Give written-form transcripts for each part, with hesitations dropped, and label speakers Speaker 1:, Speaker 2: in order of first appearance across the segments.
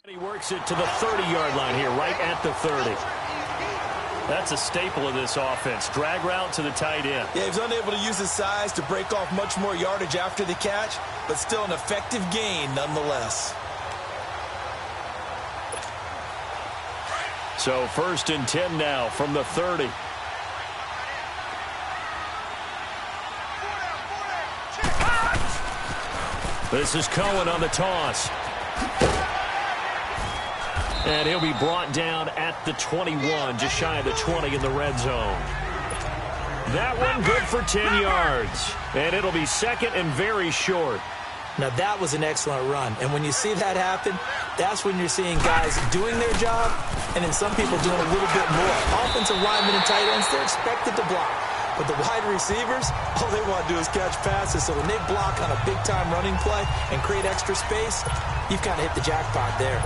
Speaker 1: He works it to the 30-yard line here, right at the 30. That's a staple of this offense. Drag route to the tight end.
Speaker 2: Yeah, he's unable to use his size to break off much more yardage after the catch, but still an effective gain nonetheless.
Speaker 1: So 1st and 10 now from the 30. This is Cohen on the toss. And he'll be brought down at the 21, just shy of the 20 in the red zone. That one good for 10 yards. And it'll be 2nd and very short.
Speaker 3: Now that was an excellent run. And when you see that happen, that's when you're seeing guys doing their job and then some people doing a little bit more. Offensive linemen and tight ends, they're expected to block. But the wide receivers, all they want to do is catch passes. So when they block on a big-time running play and create extra space, you've kind of hit the jackpot there.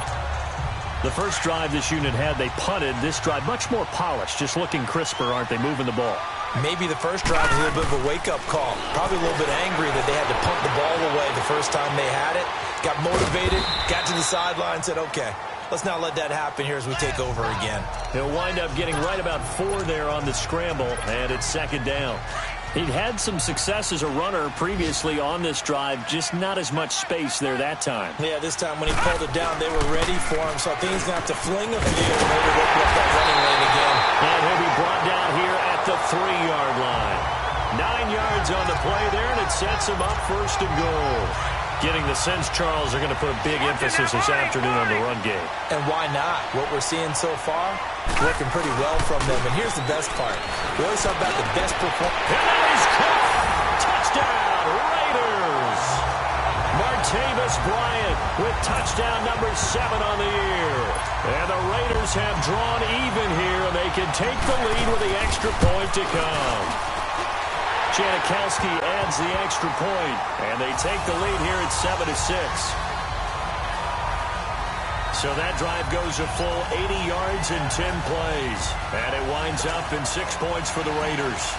Speaker 1: The first drive this unit had, they punted. This drive, much more polished, just looking crisper, aren't they, moving the ball?
Speaker 2: Maybe the first drive was a little bit of a wake-up call. Probably a little bit angry that they had to punt the ball away the first time they had it. Got motivated, got to the sideline, said, okay, let's not let that happen here as we take over again.
Speaker 1: He'll wind up getting right about 4 there on the scramble, and it's 2nd down. He'd had some success as a runner previously on this drive, just not as much space there that time.
Speaker 2: Yeah, this time when he pulled it down, they were ready for him, so I think he's going to have to fling a few in order to open up that running lane again.
Speaker 1: And he'll be brought down here at the 3-yard line. 9 yards on the play there, and it sets him up 1st and goal. Getting the sense Charles are going to put a big emphasis this afternoon on the run game.
Speaker 2: And why not? What we're seeing so far, working pretty well from them. And here's the best part. We always talk about the best performance.
Speaker 1: And that is caught. Touchdown, Raiders. Martavis Bryant with touchdown number 7 on the year. And the Raiders have drawn even here, and they can take the lead with the extra point to come. Janikowski adds the extra point, and they take the lead here at 7-6. So that drive goes a full 80 yards in 10 plays, and it winds up in 6 points for the Raiders.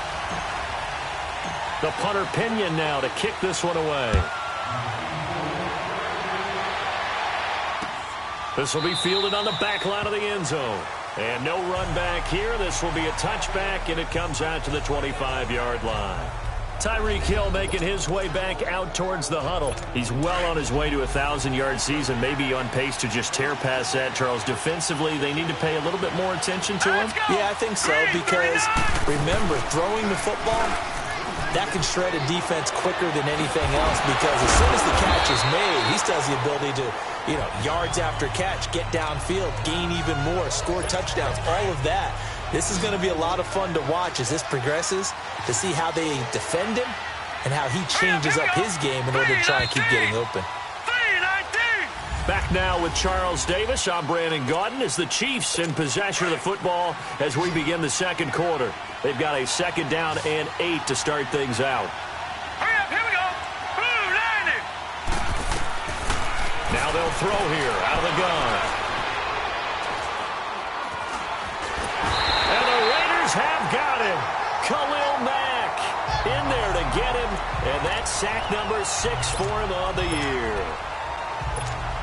Speaker 1: The punter Pinion now to kick this one away. This will be fielded on the back line of the end zone. And no run back here. This will be a touchback, and it comes out to the 25-yard line. Tyreek Hill making his way back out towards the huddle. He's well on his way to a 1,000-yard season, maybe on pace to just tear past that, Charles. Defensively, they need to pay a little bit more attention to him.
Speaker 3: Yeah, I think so, because remember, throwing the football, that can shred a defense quicker than anything else, because as soon as the catch is made, he still has the ability to, yards after catch, get downfield, gain even more, score touchdowns, all of that. This is going to be a lot of fun to watch as this progresses, to see how they defend him and how he changes up his game in order to try and keep getting open.
Speaker 1: Back now with Charles Davis. I'm Brandon Gaudin as the Chiefs in possession of the football as we begin the second quarter. They've got a 2nd down and 8 to start things out.
Speaker 4: Hurry up, here we go. Blue line it.
Speaker 1: Now they'll throw here out of the gun. And the Raiders have got him. Khalil Mack in there to get him. And that's sack number 6 for him on the year.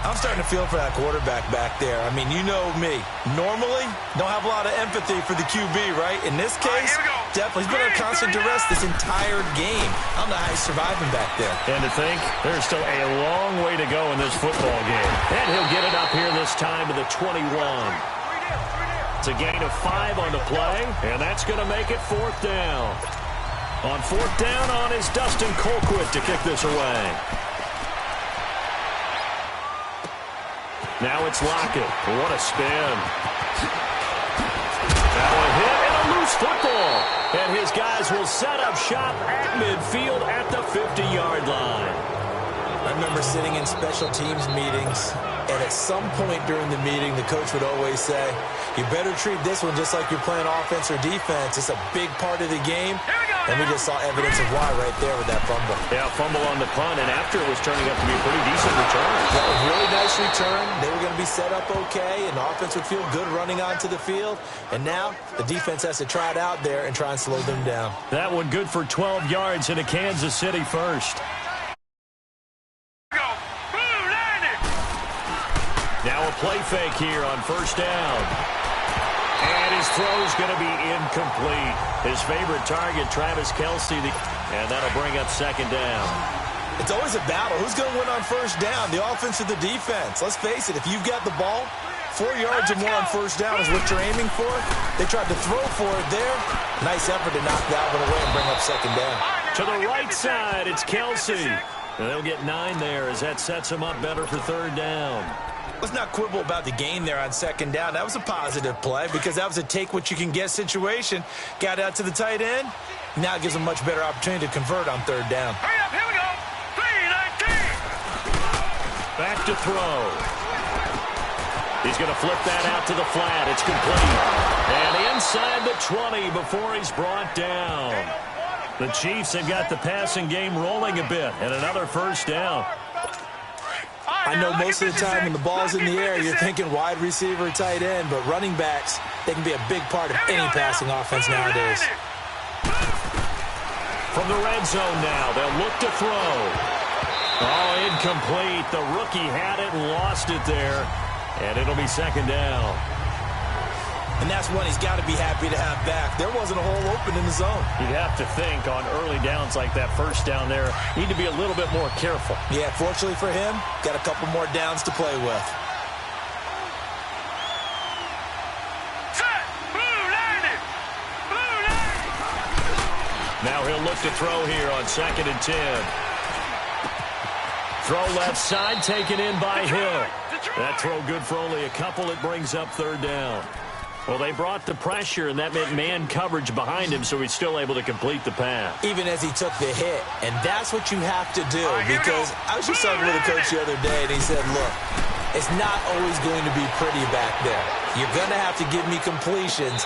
Speaker 2: I'm starting to feel for that quarterback back there. I mean, you know me. Normally, don't have a lot of empathy for the QB, right? In this case, definitely. He's been under constant duress this entire game. I don't know how he's surviving back there.
Speaker 1: And to think, there's still a long way to go in this football game. And he'll get it up here this time to the 21. It's a gain of 5 on the play, and that's going to make it 4th down. On 4th down on is Dustin Colquitt to kick this away. Now it's Lockett. What a spin. Now a hit and a loose football. And his guys will set up shop at midfield at the 50-yard line.
Speaker 3: I remember sitting in special teams meetings, and at some point during the meeting, the coach would always say, you better treat this one just like you're playing offense or defense. It's a big part of the game. And we just saw evidence of why right there with that fumble.
Speaker 1: Yeah, fumble on the punt, and after it was turning up to be a pretty decent return.
Speaker 3: Yeah, a really nice return. They were going to be set up okay, and the offense would feel good running onto the field. And now the defense has to try it out there and try and slow them down.
Speaker 1: That one good for 12 yards into Kansas City first. Now a play fake here on first down. And his throw's going to be incomplete. His favorite target, Travis Kelce, and that'll bring up second down.
Speaker 2: It's always a battle. Who's going to win on first down, the offense or the defense? Let's face it, if you've got the ball, 4 yards or more on first down is what you're aiming for. They tried to throw for it there. Nice effort to knock that one away and bring up second down.
Speaker 1: To the right side, it's Kelce. And they'll get 9 there as that sets him up better for third down.
Speaker 2: Let's not quibble about the gain there on second down. That was a positive play because that was a take-what-you-can-get situation. Got out to the tight end. Now it gives them a much better opportunity to convert on third down.
Speaker 4: Hurry up, here we go. 3-19.
Speaker 1: Back to throw. He's going to flip that out to the flat. It's complete. And inside the 20 before he's brought down. The Chiefs have got the passing game rolling a bit. And another first down.
Speaker 2: I know most of the time when the ball's in the air, you're thinking wide receiver, tight end, but running backs, they can be a big part of any passing offense nowadays.
Speaker 1: From the red zone now, they'll look to throw. Oh, incomplete. The rookie had it and lost it there. And it'll be second down.
Speaker 2: And that's one he's got to be happy to have back. There wasn't a hole open in the zone.
Speaker 1: You'd have to think on early downs like that first down there, need to be a little bit more careful.
Speaker 2: Yeah, fortunately for him, got a couple more downs to play with.
Speaker 4: Set. Blue line. Blue line.
Speaker 1: Now he'll look to throw here on 2nd and 10. Throw left side, taken in by Hill. That throw good for only a couple. It brings up third down. Well, they brought the pressure, and that meant man coverage behind him, so he's still able to complete the pass.
Speaker 2: Even as he took the hit. And that's what you have to do, because I was just talking with a coach the other day, and he said, look, it's not always going to be pretty back there. You're going to have to give me completions.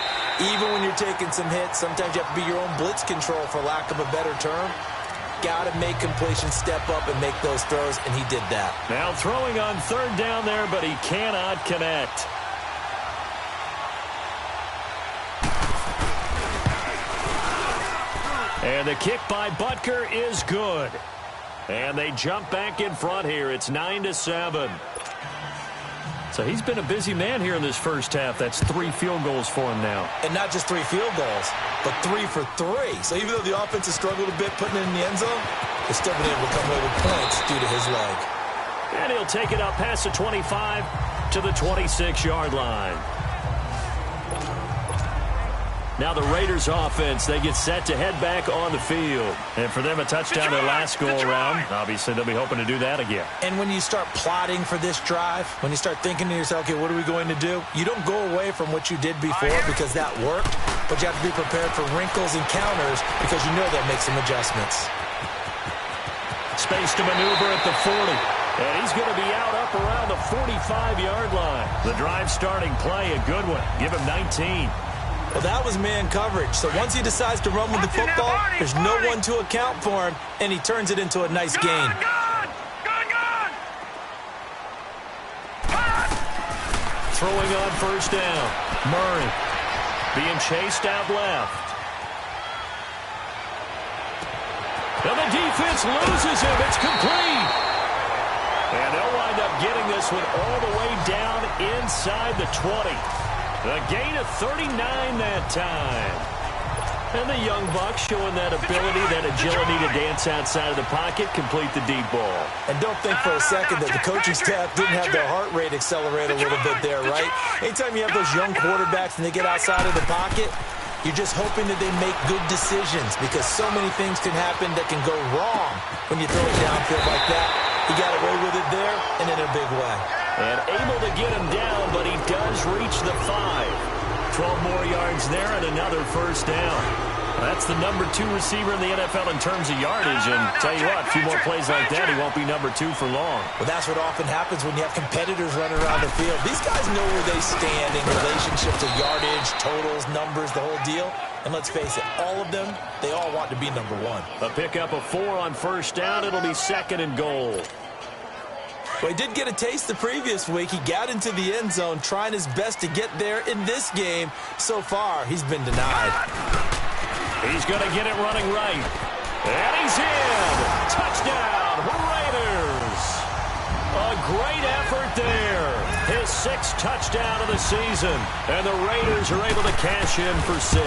Speaker 2: Even when you're taking some hits, sometimes you have to be your own blitz control, for lack of a better term. Got to make completions, step up, and make those throws, and he did that.
Speaker 1: Now throwing on third down there, but he cannot connect. And the kick by Butker is good. And they jump back in front here. It's 9-7. So he's been a busy man here in this first half. That's 3 field goals for him now.
Speaker 2: And not just 3 field goals, but 3 for 3. So even though the offense has struggled a bit putting it in the end zone, they've still been able to come away with points due to his leg.
Speaker 1: And he'll take it up past the 25 to the 26-yard line. Now the Raiders offense, they get set to head back on the field. And for them, a touchdown their last go-around. Obviously, they'll be hoping to do that again.
Speaker 2: And when you start plotting for this drive, when you start thinking to yourself, okay, what are we going to do? You don't go away from what you did before because that worked, but you have to be prepared for wrinkles and counters because you know that makes some adjustments.
Speaker 1: Space to maneuver at the 40. And he's going to be out up around the 45-yard line. The drive starting play, a good one. Give him 19.
Speaker 2: Well, that was man coverage. So once he decides to run with the football, there's no one to account for him, and he turns it into a nice gain.
Speaker 1: Throwing on first down. Murray being chased out left. And the defense loses him. It's complete. And they'll wind up getting this one all the way down inside the 20. A gain of 39 that time. And the young Bucks showing that ability, that agility to dance outside of the pocket, complete the deep ball.
Speaker 2: And don't think for a second that the coaching staff didn't have their heart rate accelerate a little bit there, right? Anytime you have those young quarterbacks and they get outside of the pocket, you're just hoping that they make good decisions because so many things can happen that can go wrong when you throw it downfield like that. He got away with it there and in a big way.
Speaker 1: And able to get him down, but he does reach the 5. 12 more yards there and another first down. That's the number 2 receiver in the NFL in terms of yardage. And tell you what, a few more plays like that, he won't be number 2 for long.
Speaker 2: Well, that's what often happens when you have competitors running around the field. These guys know where they stand in relationship to yardage, totals, numbers, the whole deal. And let's face it, all of them, they all want to be number 1.
Speaker 1: A pickup of 4 on first down. It'll be 2nd and goal.
Speaker 2: Well, he did get a taste the previous week. He got into the end zone, trying his best to get there in this game. So far, he's been denied.
Speaker 1: He's going to get it running right. And he's in. Touchdown, Raiders. A a great effort there. His 6th touchdown of the season. And the Raiders are able to cash in for 6.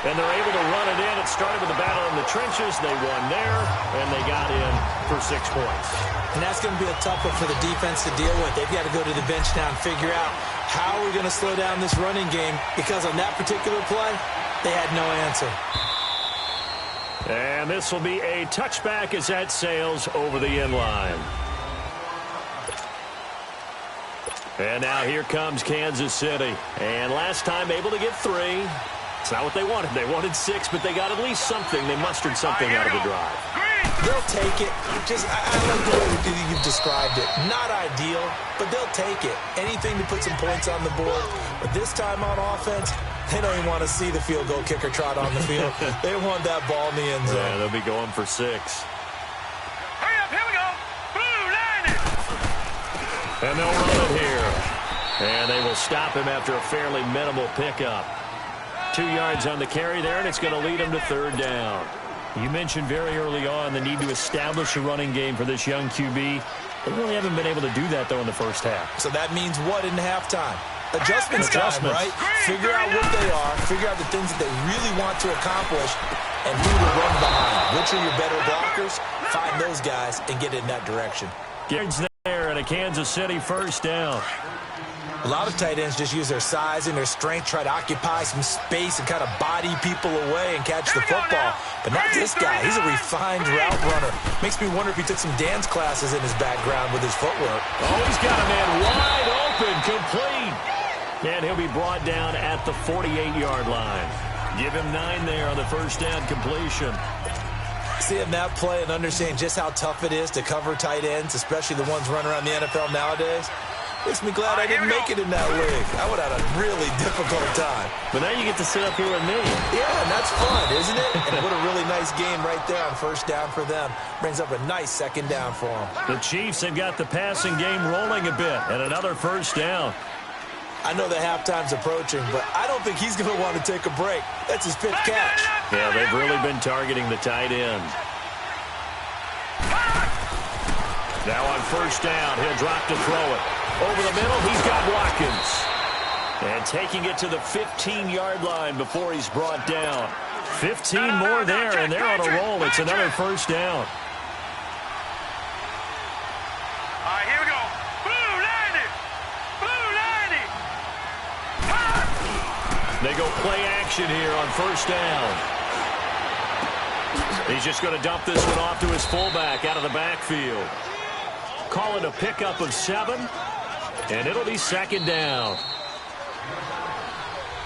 Speaker 1: And they're able to run it in. It started with a battle in the trenches. They won there, and they got in for 6 points.
Speaker 3: And that's going to be a tough one for the defense to deal with. They've got to go to the bench now and figure out how we're going to slow down this running game, because on that particular play, they had no answer.
Speaker 1: And this will be a touchback as that sails over the end line. And now here comes Kansas City. And last time able to get 3. It's not what they wanted. They wanted 6, but they got at least something. They mustered something out of the drive.
Speaker 3: They'll take it. I like the way you've described it. Not ideal, but they'll take it. Anything to put some points on the board. But this time on offense, they don't even want to see the field goal kicker trot on the field. They want that ball in the end zone.
Speaker 1: Yeah, they'll be going for 6.
Speaker 4: Hurry up, here we go. Blue line it.
Speaker 1: And they'll run it here. And they will stop him after a fairly minimal pickup. 2 yards on the carry there, and it's going to lead him to 3rd down. You mentioned very early on the need to establish a running game for this young QB. They really haven't been able to do that, though, in the first half.
Speaker 3: So that means what in halftime? Adjustments time, right? Figure out what they are, figure out the things that they really want to accomplish, and who to run behind. Which are your better blockers? Find those guys and get in that direction.
Speaker 1: Yards there and a Kansas City 1st down.
Speaker 3: A lot of tight ends just use their size and their strength, try to occupy some space and kind of body people away and catch the football. But not this guy. He's a refined route runner. Makes me wonder if he took some dance classes in his background with his footwork.
Speaker 1: Oh, he's got a man wide open, complete. And he'll be brought down at the 48-yard line. Give him 9 there on the 1st down completion.
Speaker 3: Seeing that play and understanding just how tough it is to cover tight ends, especially the ones running around the NFL nowadays, makes me glad I didn't make it in that league. I would have had a really difficult time.
Speaker 1: But now you get to sit up here with me.
Speaker 3: Yeah, and that's fun, isn't it? And what a really nice game right there on 1st down for them. Brings up a nice 2nd down for them.
Speaker 1: The Chiefs have got the passing game rolling a bit, and another 1st down.
Speaker 3: I know the halftime's approaching, but I don't think he's going to want to take a break. That's his 5th catch.
Speaker 1: Yeah, they've really been targeting the tight end. Now on 1st down, he'll drop to throw it. Over the middle, he's got Watkins. And taking it to the 15-yard line before he's brought down. 15 more there, and they're on a roll. It's another 1st down.
Speaker 4: All right, here we go. Blue line it. Blue line it.
Speaker 1: They go play action here on 1st down. He's just going to dump this one off to his fullback out of the backfield. Call it a pickup of 7, and it'll be 2nd down.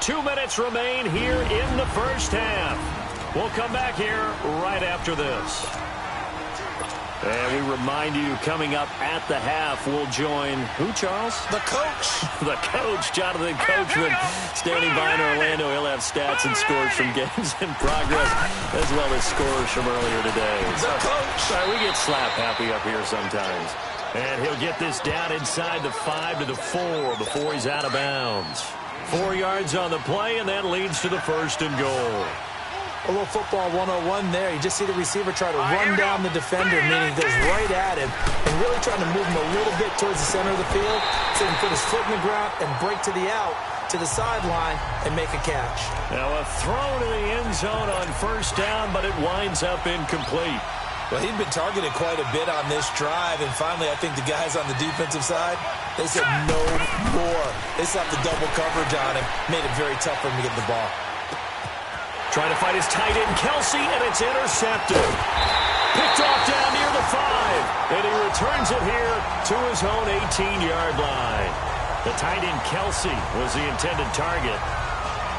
Speaker 1: 2 minutes remain here in the 1st half. We'll come back here right after this. And we remind you, coming up at the half, we'll join who, Charles?
Speaker 3: The coach.
Speaker 1: The coach, Jonathan Coachman, standing by in Orlando. He'll have stats and scores from games in progress, as well as scores from earlier today.
Speaker 3: The coach.
Speaker 1: Sorry, we get slap happy up here sometimes. And he'll get this down inside the 5 to the 4 before he's out of bounds. 4 yards on the play, and that leads to the 1st and goal.
Speaker 3: A little football 101 there. You just see the receiver try to run down the defender, meaning he goes right at him and really trying to move him a little bit towards the center of the field so he can put his foot in the ground and break to the out, to the sideline, and make a catch.
Speaker 1: Now a throw to the end zone on 1st down, but it winds up incomplete.
Speaker 3: Well, he'd been targeted quite a bit on this drive, and finally I think the guys on the defensive side, they said no more. They slapped the double coverage on him, made it very tough for him to get the ball.
Speaker 1: Trying to fight his tight end, Kelsey, and it's intercepted. Picked off down near the 5, and he returns it here to his own 18-yard line. The tight end, Kelsey, was the intended target.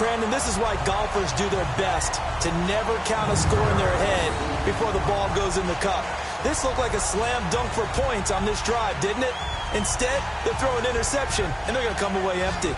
Speaker 3: Brandon, this is why golfers do their best to never count a score in their head before the ball goes in the cup. This looked like a slam dunk for points on this drive, didn't it? Instead, they throw an interception, and they're going to come away empty.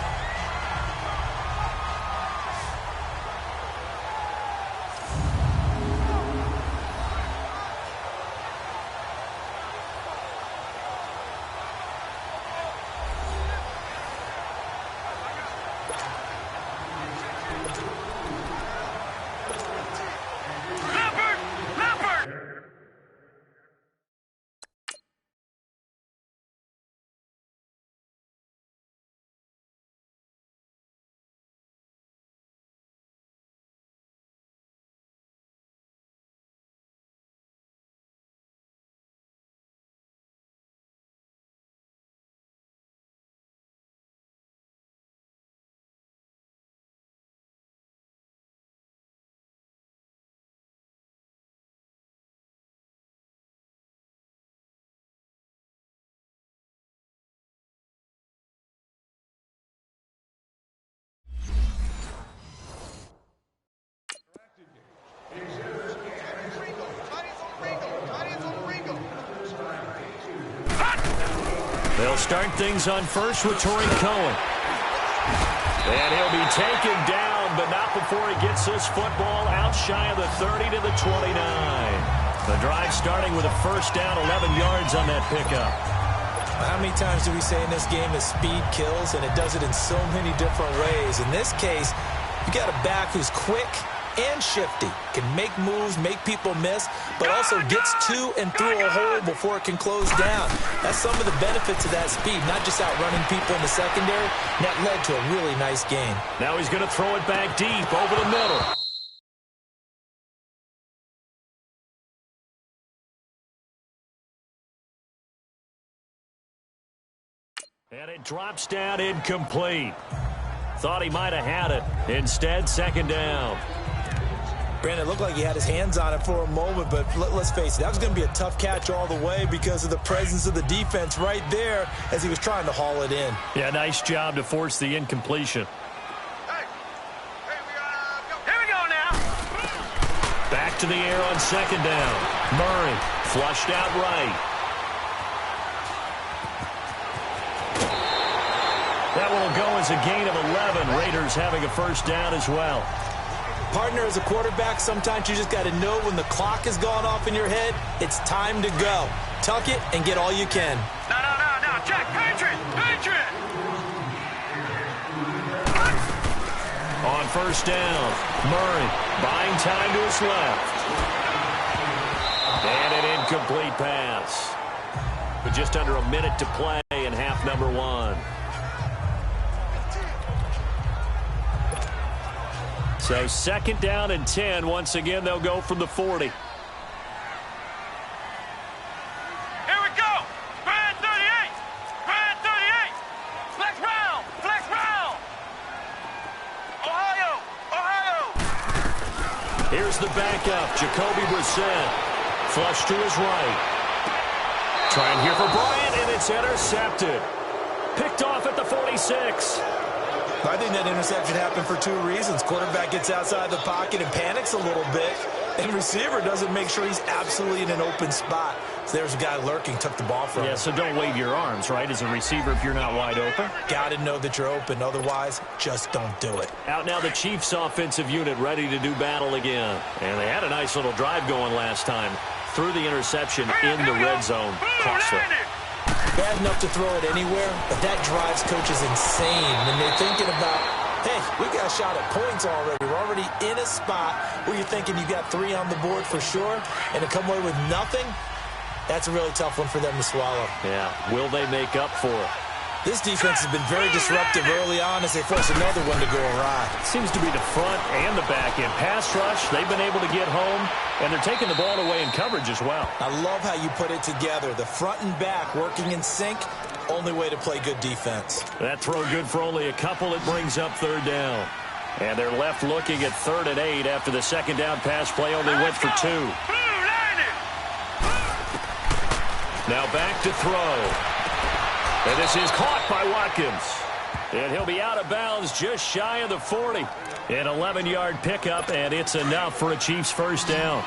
Speaker 1: They'll start things on first with Torrey Cohen. And he'll be taken down, but not before he gets this football out shy of the 30 to the 29. The drive starting with a first down, 11 yards on that pickup.
Speaker 3: How many times do we say in this game that speed kills, and it does it in so many different ways? In this case, you got a back who's quick and shifty, can make moves, make people miss, but also gets to and through a hole before it can close down. That's some of the benefits of that speed, not just outrunning people in the secondary. And that led to a really nice gain.
Speaker 1: Now he's going to throw it back deep over the middle. And it drops down incomplete. Thought he might have had it. Instead, second down.
Speaker 3: Brandon, it looked like he had his hands on it for a moment, but let's face it, that was going to be a tough catch all the way because of the presence of the defense right there as he was trying to haul it in.
Speaker 1: Yeah, nice job to force the incompletion.
Speaker 4: Hey, we gotta go. Here we go now.
Speaker 1: Back to the air on second down. Murray flushed out right. That will go as a gain of 11. Raiders having a first down as well.
Speaker 3: Partner, as a quarterback, sometimes you just got to know when the clock has gone off in your head, it's time to go. Tuck it and get all you can.
Speaker 4: No. Check. Patriot.
Speaker 1: On first down, Murray buying time to his left. And an incomplete pass. With just under a minute to play in half number one. So second down and 10. Once again, they'll go from the 40.
Speaker 4: Here we go. Grand 38. Flex round. Ohio.
Speaker 1: Here's the backup, Jacoby Brissett. Flush to his right. Trying here for Bryant, and it's intercepted. Picked off at the 46.
Speaker 3: I think that interception happened for two reasons. Quarterback gets outside the pocket and panics a little bit, and receiver doesn't make sure he's absolutely in an open spot. So there's a guy lurking, took the ball from him.
Speaker 1: Yeah, so don't wave your arms, right, as a receiver if you're not wide open.
Speaker 3: Got to know that you're open. Otherwise, just don't do it.
Speaker 1: Out now the Chiefs offensive unit ready to do battle again. And they had a nice little drive going last time. Threw the interception in the red zone. Costly.
Speaker 3: Bad enough to throw it anywhere, but that drives coaches insane when they're thinking about, hey, we got a shot at points already. We're already in a spot where you're thinking you got 3 on the board for sure, and to come away with nothing, that's a really tough one for them to swallow.
Speaker 1: Yeah, will they make up for it?
Speaker 3: This defense has been very disruptive early on as they force another one to go awry.
Speaker 1: Seems to be the front and the back end. Pass rush, they've been able to get home, and they're taking the ball away in coverage as well.
Speaker 3: I love how you put it together. The front and back working in sync, only way to play good defense.
Speaker 1: That throw good for only a couple. It brings up third down. And they're left looking at 3rd and 8 after the second down pass play only went for 2. Now back to throw. And this is caught by Watkins. And he'll be out of bounds just shy of the 40. An 11-yard pickup, and it's enough for a Chiefs first down.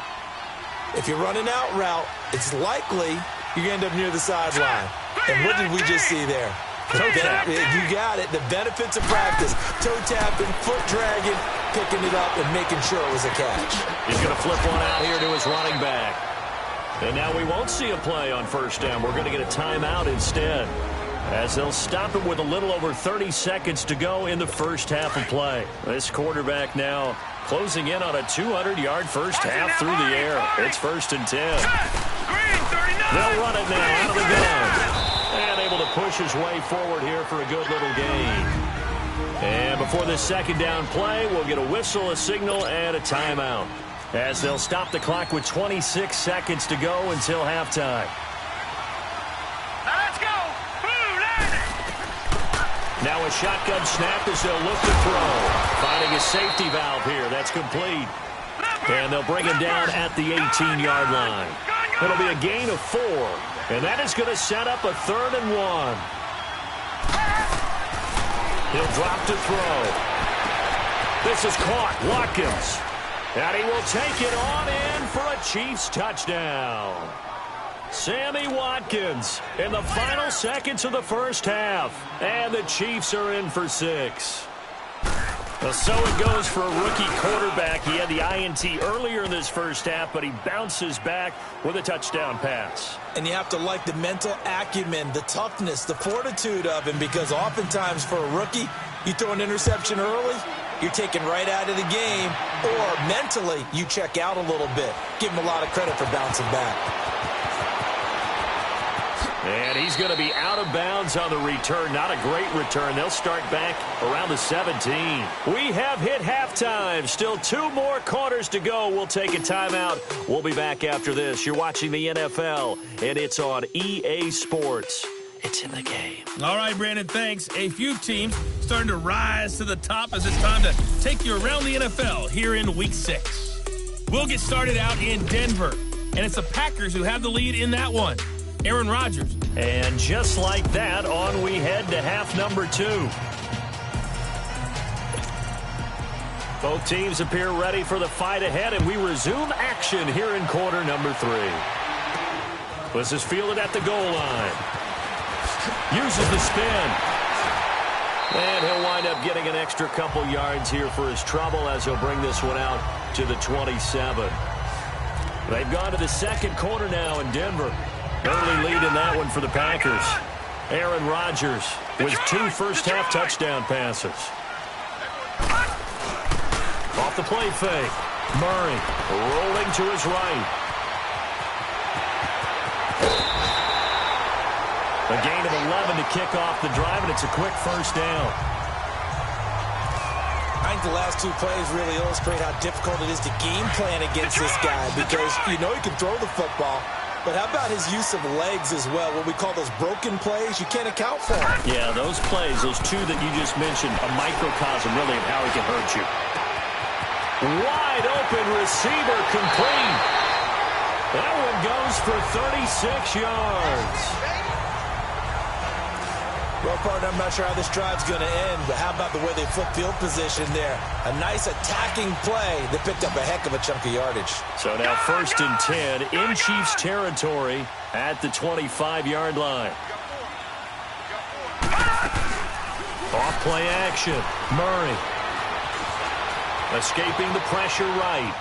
Speaker 3: If you're running out route, it's likely you're going to end up near the sideline. And what did we just see there?
Speaker 1: Toe tap.
Speaker 3: You got it. The benefits of practice. Toe tapping, foot dragging, picking it up, and making sure it was a catch.
Speaker 1: He's going to flip one out here to his running back. And now we won't see a play on first down. We're going to get a timeout instead, as they'll stop it with a little over 30 seconds to go in the first half of play. This quarterback now closing in on a 200-yard first half through the air. It's 1st and 10. They'll run it now out of the gun. And able to push his way forward here for a good little gain. And before this second down play, we'll get a whistle, a signal, and a timeout, as they'll stop the clock with 26 seconds to go until halftime. Now a shotgun snap as they'll look to throw. Finding a safety valve here. That's complete. And they'll bring him down at the 18-yard line. It'll be a gain of 4. And that is going to set up a 3rd and 1. He'll drop to throw. This is caught. Watkins. And he will take it on in for a Chiefs touchdown. Sammy Watkins in the final seconds of the first half. And the Chiefs are in for 6. Well, so it goes for a rookie quarterback. He had the INT earlier in this first half, but he bounces back with a touchdown pass.
Speaker 2: And you have to like the mental acumen, the toughness, the fortitude of him, because oftentimes for a rookie, you throw an interception early, you're taken right out of the game, or mentally you check out a little bit. Give him a lot of credit for bouncing back.
Speaker 1: And he's going to be out of bounds on the return. Not a great return. They'll start back around the 17. We have hit halftime. Still 2 more quarters to go. We'll take a timeout. We'll be back after this. You're watching the NFL, and it's on EA Sports. It's in the game.
Speaker 5: All right, Brandon, thanks. A few teams starting to rise to the top as it's time to take you around the NFL here in Week 6. We'll get started out in Denver, and it's the Packers who have the lead in that one. Aaron Rodgers.
Speaker 1: And just like that, on we head to half number 2. Both teams appear ready for the fight ahead, and we resume action here in quarter number 3. This is fielded at the goal line. Uses the spin. And he'll wind up getting an extra couple yards here for his trouble as he'll bring this one out to the 27. They've gone to the second quarter now in Denver. Early lead in that one for the Packers. Aaron Rodgers with 2 first-half touchdown passes. Off the play fake. Murray rolling to his right. A gain of 11 to kick off the drive, and it's a quick first down.
Speaker 2: I think the last 2 plays really illustrate how difficult it is to game plan against this guy, because you know he can throw the football, but how about his use of legs as well? What we call those broken plays, you can't account for them.
Speaker 1: Yeah, those plays, those 2 that you just mentioned, a microcosm really of how he can hurt you. Wide open receiver complete. That one goes for 36 yards.
Speaker 2: Well, partner, I'm not sure how this drive's going to end, but how about the way they flip field position there? A nice attacking play that picked up a heck of a chunk of yardage.
Speaker 1: So now 1st and 10 in Chiefs territory at the 25-yard line. Off play action. Murray escaping the pressure right.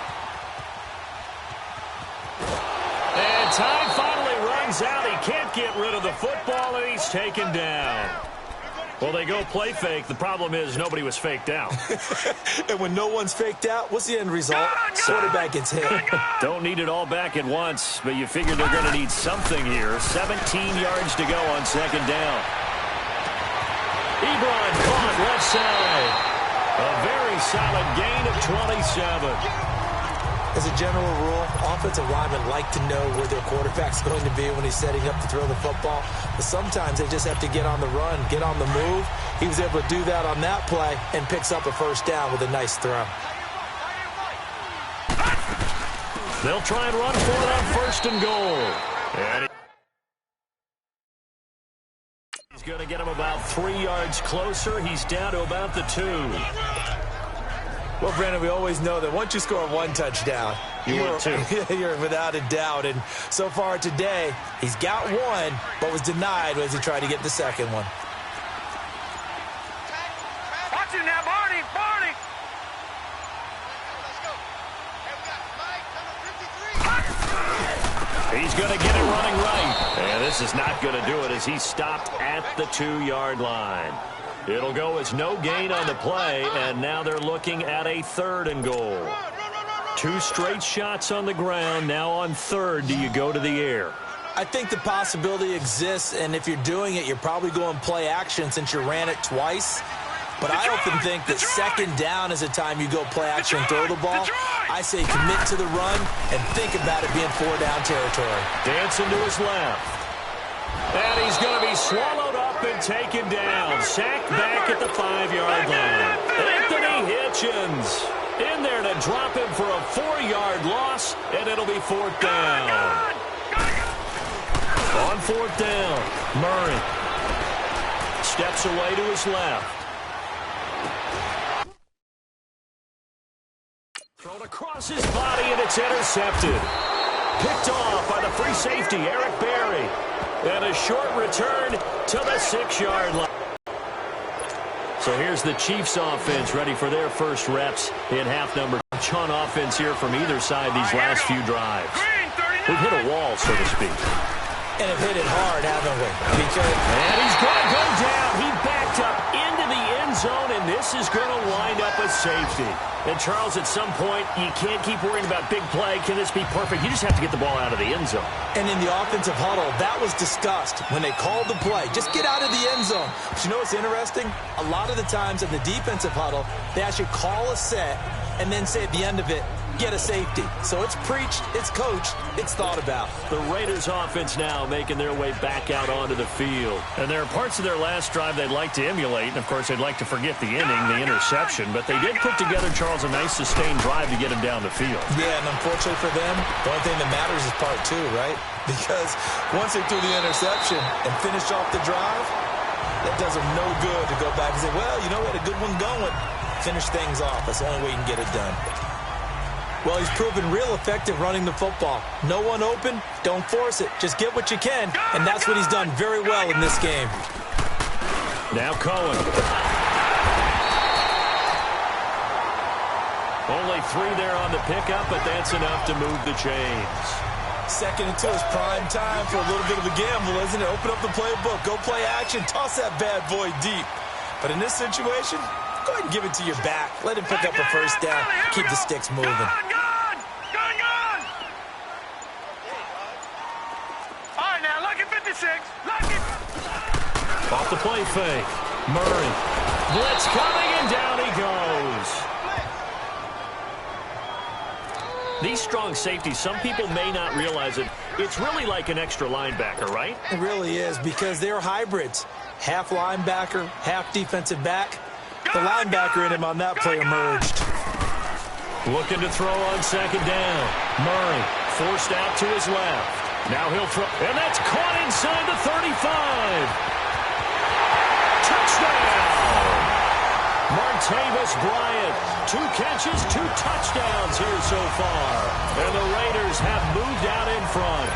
Speaker 1: And time finally runs out. He can't get rid of the football, and he's taken down. Well, they go play fake. The problem is nobody was faked out.
Speaker 2: And when no one's faked out, what's the end result? Quarterback gets hit.
Speaker 1: Don't need it all back at once, but you figure they're going to need something here. 17 yards to go on 2nd down. Ebron caught left side. A very solid gain of 27.
Speaker 2: As a general rule, offensive linemen like to know where their quarterback's going to be when he's setting up to throw the football. But sometimes they just have to get on the run, get on the move. He was able to do that on that play and picks up a first down with a nice throw.
Speaker 1: They'll try and run for it on 1st and goal. And he's going to get him about 3 yards closer. He's down to about the 2.
Speaker 2: Well, Brandon, we always know that once you score 1 touchdown, you're without a doubt. And so far today, he's got 1, but was denied as he tried to get the second one.
Speaker 4: Watch him now, Barney! Barney!
Speaker 1: He's going to get it running right. And this is not going to do it as he's stopped at the 2-yard line. It'll go as no gain on the play, and now they're looking at a 3rd and goal. 2 straight shots on the ground. Now on 3rd, do you go to the air?
Speaker 2: I think the possibility exists, and if you're doing it, you're probably going play action since you ran it twice. But I often think that 2nd down is a time you go play action and throw the ball. I say commit to the run and think about it being 4-down territory.
Speaker 1: Dancing to his left. And he's going to be swallowed up and taken down. Sacked back at the 5-yard line. Anthony Hitchens in there to drop him for a 4-yard loss, and it'll be 4th down. On 4th down, Murray steps away to his left. Thrown across his body, and it's intercepted. Picked off by the free safety, Eric Berry. And a short return to the 6-yard line. So here's the Chiefs offense ready for their first reps in half number 2 on offense here from either side these last few drives. We've hit a wall, so to speak.
Speaker 3: And have hit it hard, haven't we?
Speaker 1: And he's going to go down. He backed up into the end zone, and this is going to wind up a safety. And, Charles, at some point, you can't keep worrying about big play. Can this be perfect? You just have to get the ball out of the end zone.
Speaker 3: And in the offensive huddle, that was discussed when they called the play. Just get out of the end zone. But you know what's interesting? A lot of the times in the defensive huddle, they actually call a set and then say at the end of it, get a safety. So it's preached, it's coached, it's thought about.
Speaker 1: The Raiders offense now making their way back out onto the field. And there are parts of their last drive they'd like to emulate. And, of course, they'd like to forget the inning, the interception. But they did put together, Charles, a nice sustained drive to get him down the field.
Speaker 3: Yeah, and unfortunately for them, the only thing that matters is part 2, right? Because once they threw the interception and finished off the drive, that does them no good to go back and say, well, you know, we had a good one going. Finish things off. That's the only way you can get it done. Well, he's proven real effective running the football. No one open, don't force it. Just get what you can, and that's what he's done very well in this game.
Speaker 1: Now Cohen. Only 3 there on the pickup, but that's enough to move the chains.
Speaker 3: 2nd and 2 is prime time for a little bit of a gamble, isn't it? Open up the playbook, go play action, toss that bad boy deep. But in this situation, go ahead and give it to your back. Let him pick up a first down. Keep the sticks moving.
Speaker 4: Gun! All right, now, lucky 56. Lucky.
Speaker 1: Off the play fake. Murray. Blitz coming, and down he goes. These strong safeties, some people may not realize it. It's really like an extra linebacker, right?
Speaker 3: It really is, because they're hybrids. Half linebacker, half defensive back. The linebacker in him on that play emerged.
Speaker 1: Looking to throw on 2nd down. Murray forced out to his left. Now he'll throw, and that's caught inside the 35. Touchdown! Martavis Bryant. 2 catches, 2 touchdowns here so far. And the Raiders have moved out in front.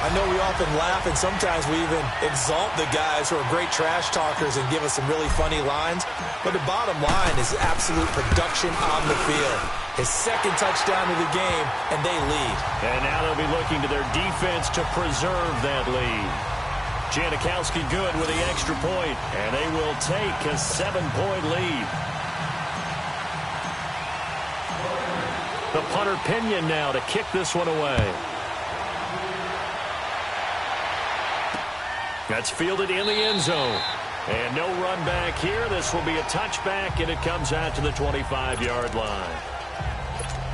Speaker 3: I know we often laugh, and sometimes we even exalt the guys who are great trash talkers and give us some really funny lines. But the bottom line is absolute production on the field. His 2nd touchdown of the game, and they lead.
Speaker 1: And now they'll be looking to their defense to preserve that lead. Janikowski good with the extra point, and they will take a 7-point lead. The punter Pinion now to kick this one away. That's fielded in the end zone. And no run back here. This will be a touchback, and it comes out to the 25-yard line.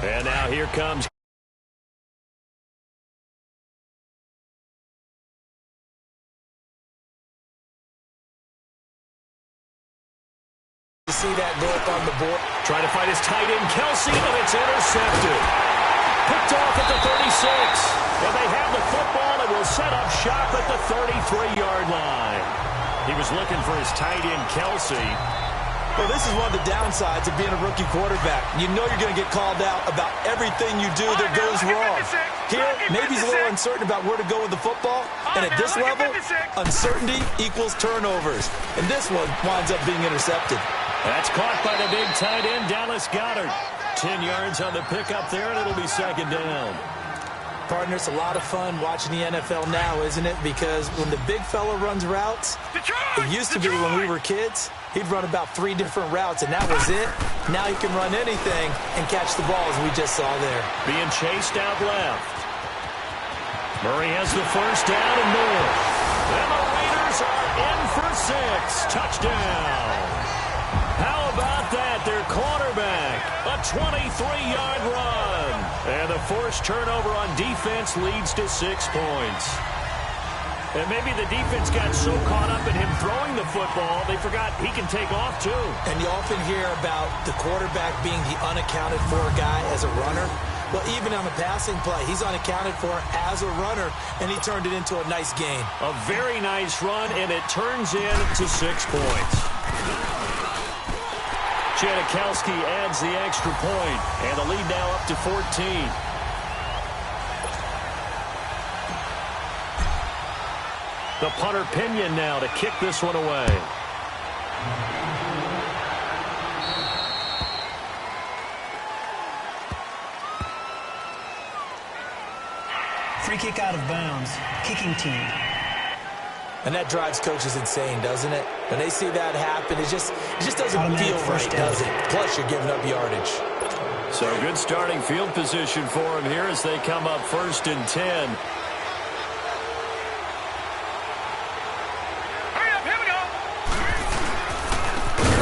Speaker 1: And now here comes
Speaker 3: You see that go up on the board.
Speaker 1: trying to fight his tight end, Kelsey, and it's intercepted. Picked off at the 36. And they have the football and will set up shop at the 33-yard line. He was looking for his tight end, Kelsey.
Speaker 3: Well, this is one of the downsides of being a rookie quarterback. You know you're going to get called out about everything you do that goes wrong. Here, maybe he's a little uncertain about where to go with the football. And at this level, uncertainty equals turnovers. And this one winds up being intercepted.
Speaker 1: That's caught by the big tight end, Dallas Goedert. 10 yards on the pickup there, and it'll be 2nd down.
Speaker 3: Partner, it's a lot of fun watching the NFL now, isn't it? Because when the big fella runs routes, it used to be when we were kids, he'd run about 3 different routes, and that was it. Now he can run anything and catch the ball, as we just saw there.
Speaker 1: Being chased out left. Murray has the first down and more. And the Raiders are in for 6. Touchdown. How about that? Their quarterback, a 23-yard run. And the forced turnover on defense leads to 6 points. And maybe the defense got so caught up in him throwing the football, they forgot he can take off too.
Speaker 3: And you often hear about the quarterback being the unaccounted for guy as a runner. Well, even on the passing play, he's unaccounted for as a runner, and he turned it into a nice gain.
Speaker 1: A very nice run, and it turns into 6 points. Janikowski adds the extra point, and the lead now up to 14. The punter Pinion now to kick this one away.
Speaker 6: Free kick out of bounds. Kicking team.
Speaker 3: And that drives coaches insane, doesn't it? When they see that happen, it just doesn't
Speaker 6: Automatic
Speaker 3: feel
Speaker 6: first
Speaker 3: right,
Speaker 6: down.
Speaker 3: does it? Plus, you're giving up yardage.
Speaker 1: So good starting field position for him here as they come up 1st and 10.
Speaker 4: Hurry up, here we go.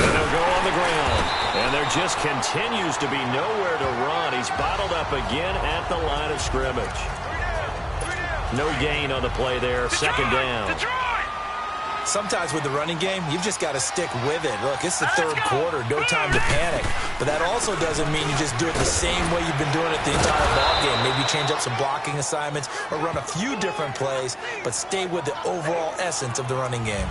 Speaker 1: And they'll go on the ground. And there just continues to be nowhere to run. He's bottled up again at the line of scrimmage. No gain on the play there. 2nd down.
Speaker 4: Detroit!
Speaker 2: Sometimes with the running game, you've just got to stick with it. Look, it's the 3rd quarter, no time to panic. But that also doesn't mean you just do it the same way you've been doing it the entire ballgame. Maybe change up some blocking assignments or run a few different plays, but stay with the overall essence of the running game.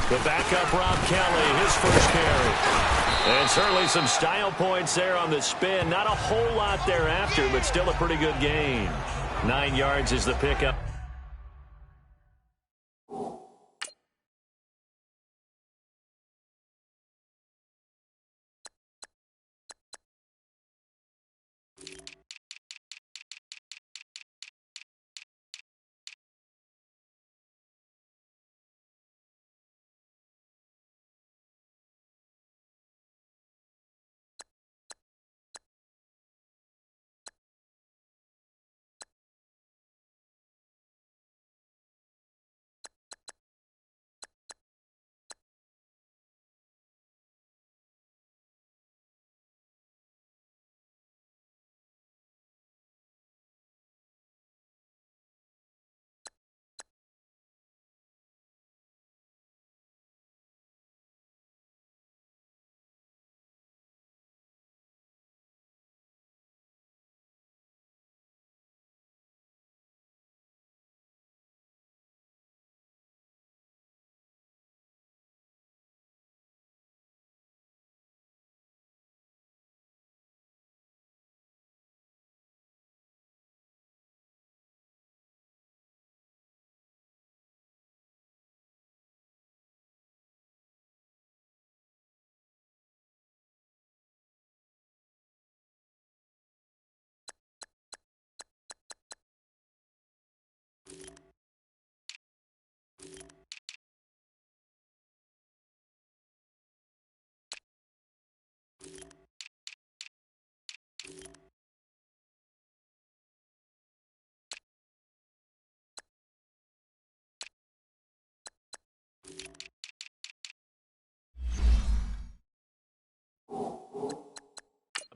Speaker 1: The backup, Rob Kelly, his first carry. And certainly some style points there on the spin. Not a whole lot thereafter, but still a pretty good gain. 9 yards is the pickup.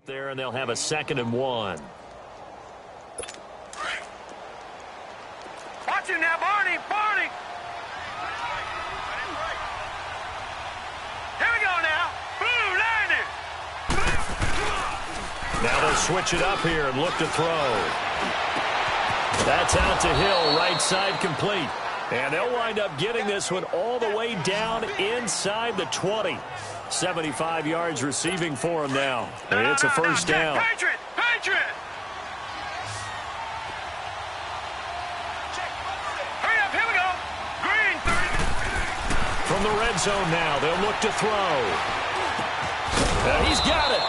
Speaker 1: There, and they'll have a 2nd and 1.
Speaker 4: Watch him now, Barney! Barney! Here we go now! Boom! Landed!
Speaker 1: Now they'll switch it up here and look to throw. That's out to Hill, right side complete. And they'll wind up getting this one all the way down inside the 20. 75 yards receiving for him now. And it's a 1st down.
Speaker 4: Patriot! Patriot! Hurry up, here we go! Green, 30.
Speaker 1: From the red zone now, they'll look to throw. And he's got it.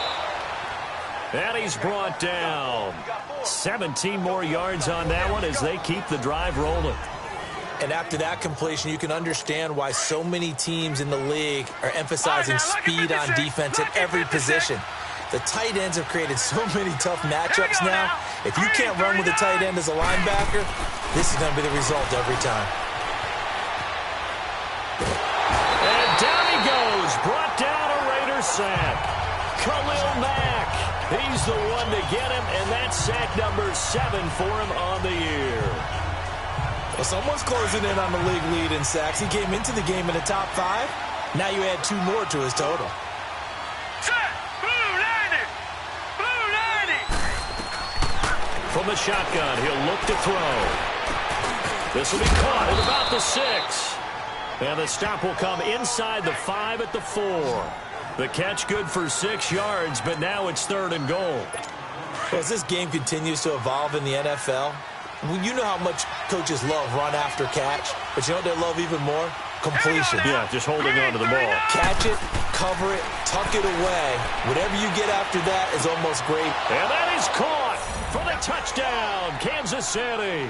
Speaker 1: And he's brought down. 17 more yards on that one as they keep the drive rolling.
Speaker 2: And after that completion, you can understand why so many teams in the league are emphasizing speed on defense at every position. The tight ends have created so many tough matchups now. If you can't run with a tight end as a linebacker, this is going to be the result every time.
Speaker 1: And down he goes. Brought down a Raider sack. Khalil Mack. He's the one to get him, and that's sack number 7 for him on the year.
Speaker 2: Well, someone's closing in on the league lead in sacks. He came into the game in the top 5. Now you add 2 more to his total.
Speaker 4: Set! Blue 90! Blue 90!
Speaker 1: From the shotgun, he'll look to throw. This will be caught at about the 6. And the stop will come inside the 5 at the 4. The catch good for 6 yards, but now it's 3rd and goal.
Speaker 3: Well, as this game continues to evolve in the NFL, you know how much coaches love run after catch, but you know what they love even more? Completion.
Speaker 1: Yeah, just holding on to the ball.
Speaker 3: Catch it, cover it, tuck it away. Whatever you get after that is almost great.
Speaker 1: And that is caught for the touchdown, Kansas City.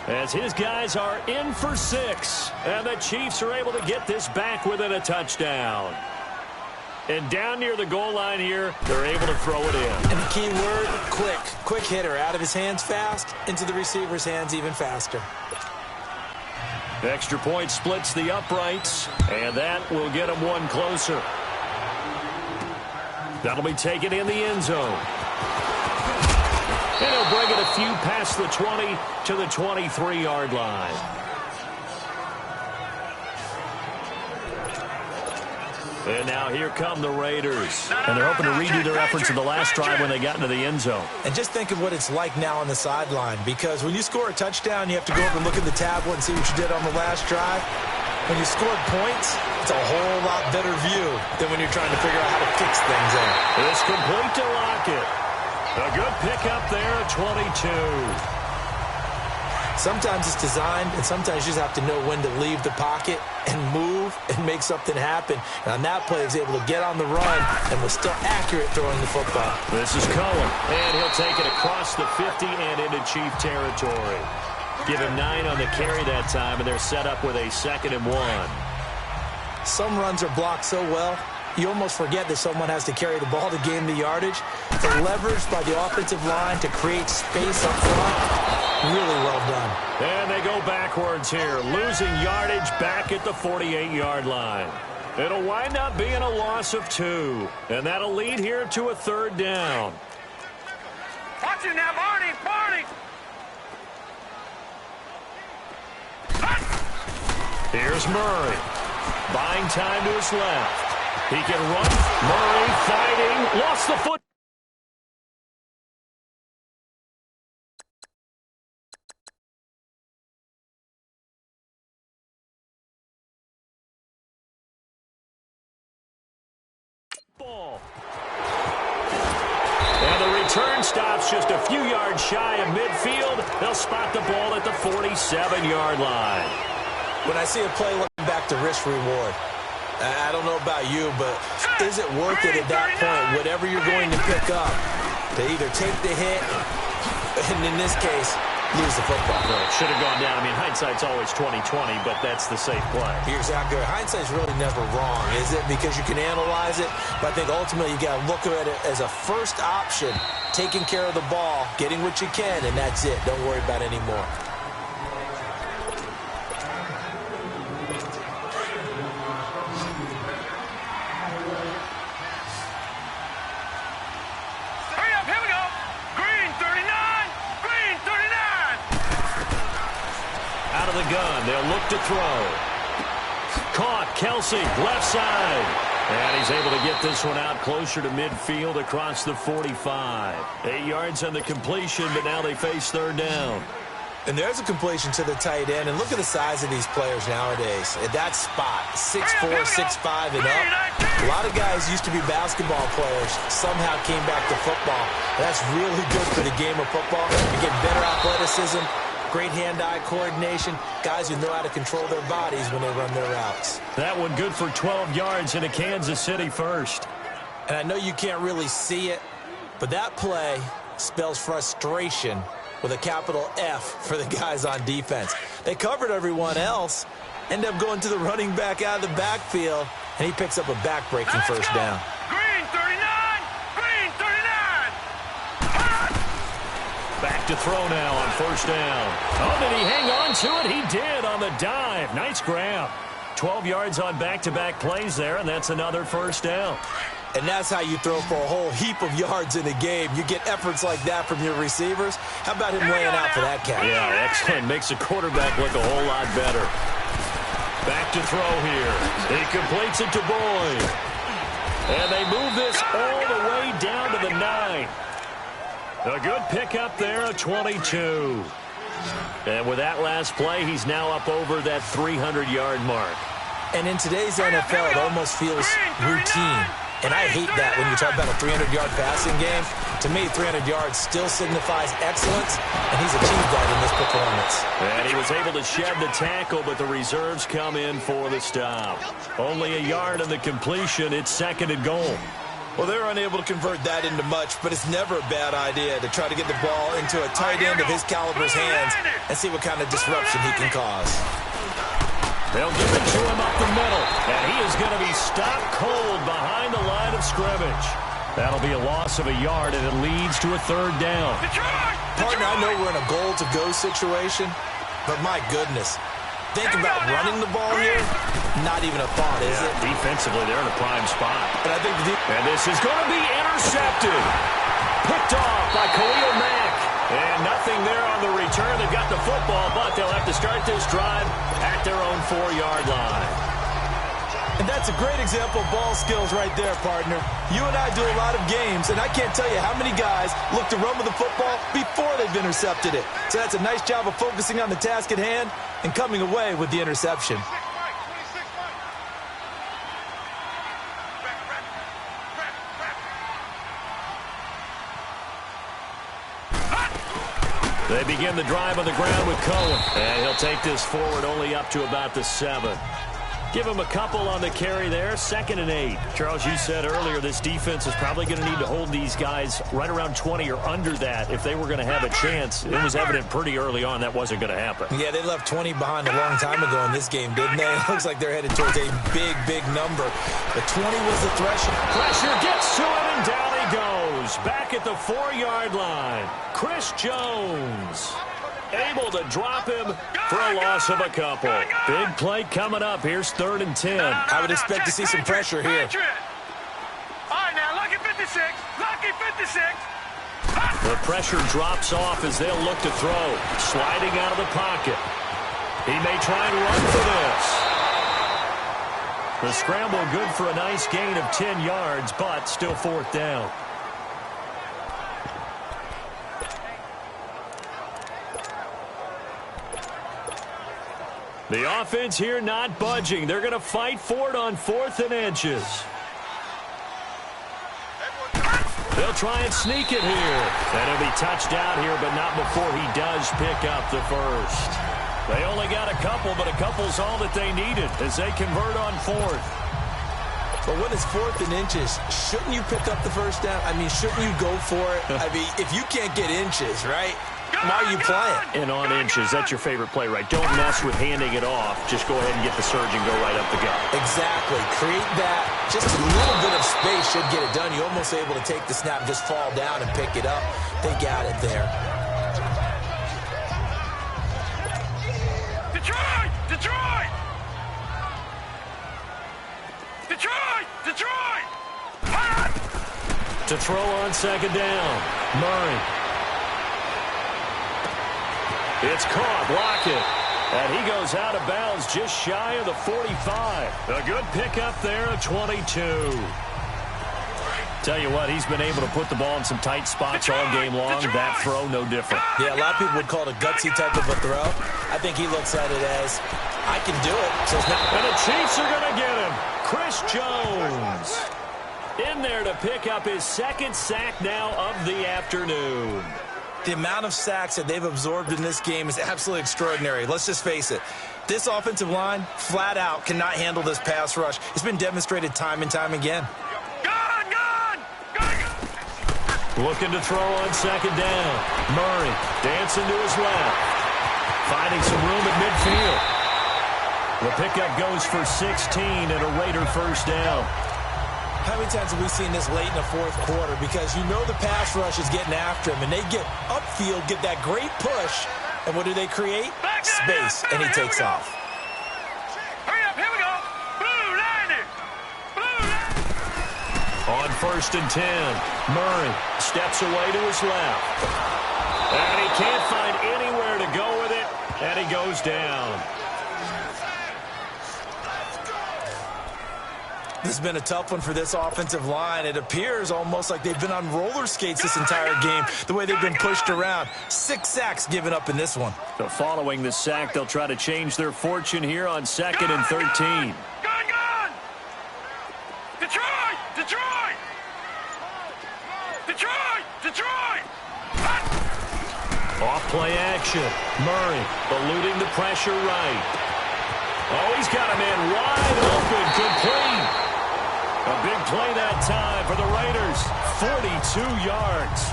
Speaker 1: As his guys are in for 6, and the Chiefs are able to get this back within a touchdown. And down near the goal line here, they're able to throw it in.
Speaker 3: And the key word, quick. Quick hitter, out of his hands fast, into the receiver's hands even faster.
Speaker 1: Extra point splits the uprights, and that will get him one closer. That'll be taken in the end zone. And he'll bring it a few past the 20 to the 23-yard line. And now here come the Raiders. And they're hoping to redo their efforts in the last drive when they got into the end zone.
Speaker 3: And just think of what it's like now on the sideline, because when you score a touchdown, you have to go up and look at the tablet and see what you did on the last drive. When you scored points, it's a whole lot better view than when you're trying to figure out how to fix things out.
Speaker 1: It's complete to Lockett. A good pickup there at 22.
Speaker 3: Sometimes it's designed, and sometimes you just have to know when to leave the pocket and move and make something happen. And on that play, he was able to get on the run and was still accurate throwing the football.
Speaker 1: This is Cohen, and he'll take it across the 50 and into Chief territory. Give him 9 on the carry that time, and they're set up with a 2nd and 1.
Speaker 3: Some runs are blocked so well, you almost forget that someone has to carry the ball to gain the yardage. The leverage by the offensive line to create space up front, really well done.
Speaker 1: And they go backwards here, losing yardage back at the 48-yard line. It'll wind up being a loss of 2, and that'll lead here to a 3rd down.
Speaker 4: Watch it now, Barney, Barney!
Speaker 1: Here's Murray, buying time to his left. He can run. Murray fighting. Lost the foot. Ball. And the return stops just a few yards shy of midfield. They'll spot the ball at the 47-yard line.
Speaker 3: When I see a play looking back to risk reward, I don't know about you, but is it worth it at that point, whatever you're going to pick up, to either take the hit, and in this case, lose the football?
Speaker 1: Well, it should have gone down. I mean, hindsight's always 20/20, but that's the safe play.
Speaker 3: You're exactly right. Hindsight's really never wrong, is it? Because you can analyze it, but I think ultimately you got to look at it as a first option, taking care of the ball, getting what you can, and that's it. Don't worry about any more.
Speaker 1: Gun. They'll look to throw. Caught. Kelsey, left side. And he's able to get this one out closer to midfield across the 45. 8 yards on the completion, but now they face 3rd down.
Speaker 3: And there's a completion to the tight end. And look at the size of these players nowadays. At that spot, 6'4", 6'5", and up. A lot of guys used to be basketball players, somehow came back to football. And that's really good for the game of football. You get better athleticism, great hand-eye coordination, guys who know how to control their bodies when they run their routes.
Speaker 1: That one good for 12 yards into Kansas City first.
Speaker 3: And I know you can't really see it, but that play spells frustration with a capital F for the guys on defense. They covered everyone else, end up going to the running back out of the backfield, and he picks up a back-breaking first down.
Speaker 4: Green 39! Green 39!
Speaker 1: Back to throw now on 1st down. Oh, did he hang on to it? He did on the dive. Nice grab. 12 yards on back-to-back plays there, and that's another 1st down.
Speaker 3: And that's how you throw for a whole heap of yards in a game. You get efforts like that from your receivers. How about him laying out for that catch?
Speaker 1: Yeah, excellent. Makes the quarterback look a whole lot better. Back to throw here. He completes it to Boyd. And they move this all the way down to the 9. A good pickup there, a 22. And with that last play, he's now up over that 300-yard mark.
Speaker 2: And in today's NFL, it almost feels routine. And I hate that when you talk about a 300-yard passing game. To me, 300 yards still signifies excellence, and he's achieved that in this performance.
Speaker 1: And he was able to shed the tackle, but the reserves come in for the stop. Only a yard in the completion. It's 2nd and goal.
Speaker 2: Well, they're unable to convert that into much, but it's never a bad idea to try to get the ball into a tight end of his caliber's hands and see what kind of disruption he can cause.
Speaker 1: They'll give it to him up the middle, and he is going to be stopped cold behind the line of scrimmage. That'll be a loss of a yard, and it leads to a 3rd down.
Speaker 2: Partner, I know we're in a goal-to-go situation, but my goodness, think about running the ball here. Not even a thought, is it?
Speaker 1: Defensively, they're in a prime spot.
Speaker 2: But I think
Speaker 1: and this is going to be intercepted. Picked off by Khalil Mack. And nothing there on the return. They've got the football, but they'll have to start this drive at their own 4-yard line.
Speaker 2: And that's a great example of ball skills right there, partner. You and I do a lot of games, and I can't tell you how many guys look to run with the football before they've intercepted it. So that's a nice job of focusing on the task at hand and coming away with the interception.
Speaker 1: They begin the drive on the ground with Cohen. And he'll take this forward only up to about the 7. Give him a couple on the carry there. 2nd and 8. Charles, you said earlier this defense is probably going to need to hold these guys right around 20 or under that if they were going to have a chance. It was evident pretty early on that wasn't going to happen.
Speaker 2: Yeah, they left 20 behind a long time ago in this game, didn't they? It looks like they're headed towards a big, big number. But 20 was the threshold.
Speaker 1: Pressure gets to him, and down he goes. Back at the 4-yard line. Chris Jones able to drop him for a loss of a couple. Big play coming up. Here's 3rd and 10.
Speaker 2: I would expect to see some pressure here.
Speaker 4: All right, now, lucky 56. Lucky 56.
Speaker 1: The pressure drops off as they'll look to throw. Sliding out of the pocket. He may try and run for this. The scramble good for a nice gain of 10 yards, but still 4th down. The offense here not budging. They're going to fight for it on 4th and inches. They'll try and sneak it here. And he'll be touched out here, but not before he does pick up the first. They only got a couple, but a couple's all that they needed as they convert on 4th.
Speaker 2: But when it's 4th and inches, shouldn't you pick up the first down? I mean, shouldn't you go for it? I mean, if you can't get inches, right? Why are you playing?
Speaker 1: And on inches, that's your favorite play, right? Don't mess with handing it off. Just go ahead and get the surge and go right up the gut.
Speaker 2: Exactly. Create that. Just a little bit of space should get it done. You're almost able to take the snap, just fall down and pick it up. They got it there.
Speaker 4: Detroit! Detroit! Detroit! Detroit!
Speaker 1: To throw on 2nd down. Murray. It's caught. Lockett. And he goes out of bounds just shy of the 45. A good pickup there at 22. Tell you what, he's been able to put the ball in some tight spots all game long. That throw, no different.
Speaker 2: Yeah, a lot of people would call it a gutsy type of a throw. I think he looks at it as, I can do it. So it's not.
Speaker 1: And the Chiefs are going to get him. Chris Jones in there to pick up his 2nd sack now of the afternoon.
Speaker 2: The amount of sacks that they've absorbed in this game is absolutely extraordinary. Let's just face it. This offensive line, flat out, cannot handle this pass rush. It's been demonstrated time and time again.
Speaker 1: Looking to throw on 2nd down. Murray dancing to his left. Finding some room at midfield. The pickup goes for 16 and a Raider first down.
Speaker 2: How many times have we seen this late in the 4th quarter? Because you know the pass rush is getting after him, and they get upfield, get that great push, and what do they create? Space, and he takes off.
Speaker 4: Hurry up, here we go. Blue line it. Blue line.
Speaker 1: On 1st and 10, Murray steps away to his left. And he can't find anywhere to go with it, and he goes down.
Speaker 2: This has been a tough one for this offensive line. It appears almost like they've been on roller skates this entire game, the way they've been pushed around. 6 sacks given up in this one.
Speaker 1: So following the sack, they'll try to change their fortune here on 2nd and 13.
Speaker 4: Gone! Detroit! Detroit! Detroit! Detroit!
Speaker 1: Off play action. Murray eluding the pressure right. Oh, he's got a man wide open. Complete. A big play that time for the Raiders. 42 yards.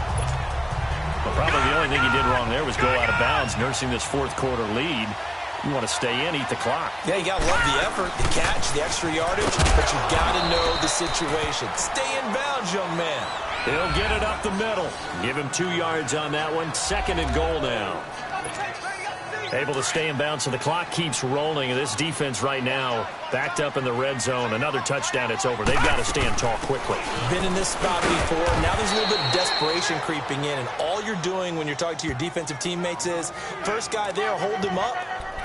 Speaker 1: Well, probably the only thing he did wrong there was go out of bounds, nursing this fourth quarter lead. You want to stay in, eat the clock.
Speaker 2: Yeah, you got to love the effort, the catch, the extra yardage, but you got to know the situation. Stay in bounds, young man.
Speaker 1: He'll get it up the middle. Give him 2 yards on that one. 2nd and goal now. Able to stay in bounds, so the clock keeps rolling. And this defense right now backed up in the red zone. Another touchdown, it's over. They've got to stand tall quickly.
Speaker 2: Been in this spot before. Now there's a little bit of desperation creeping in. And all you're doing when you're talking to your defensive teammates is, first guy there, hold him up.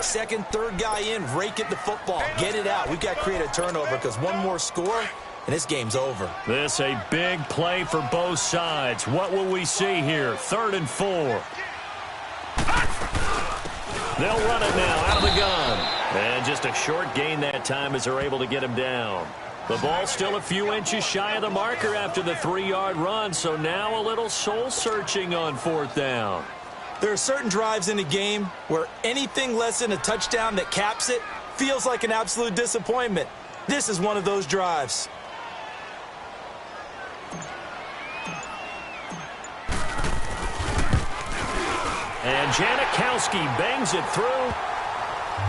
Speaker 2: Second, third guy in, rake at the football. Get it out. We've got to create a turnover because one more score, and this game's over.
Speaker 1: This a big play for both sides. What will we see here? 3rd and 4. They'll run it now out of the gun. And just a short gain that time as they're able to get him down. The ball still a few inches shy of the marker after the 3-yard run, so now a little soul-searching on 4th down.
Speaker 2: There are certain drives in a game where anything less than a touchdown that caps it feels like an absolute disappointment. This is one of those drives.
Speaker 1: And Janikowski bangs it through,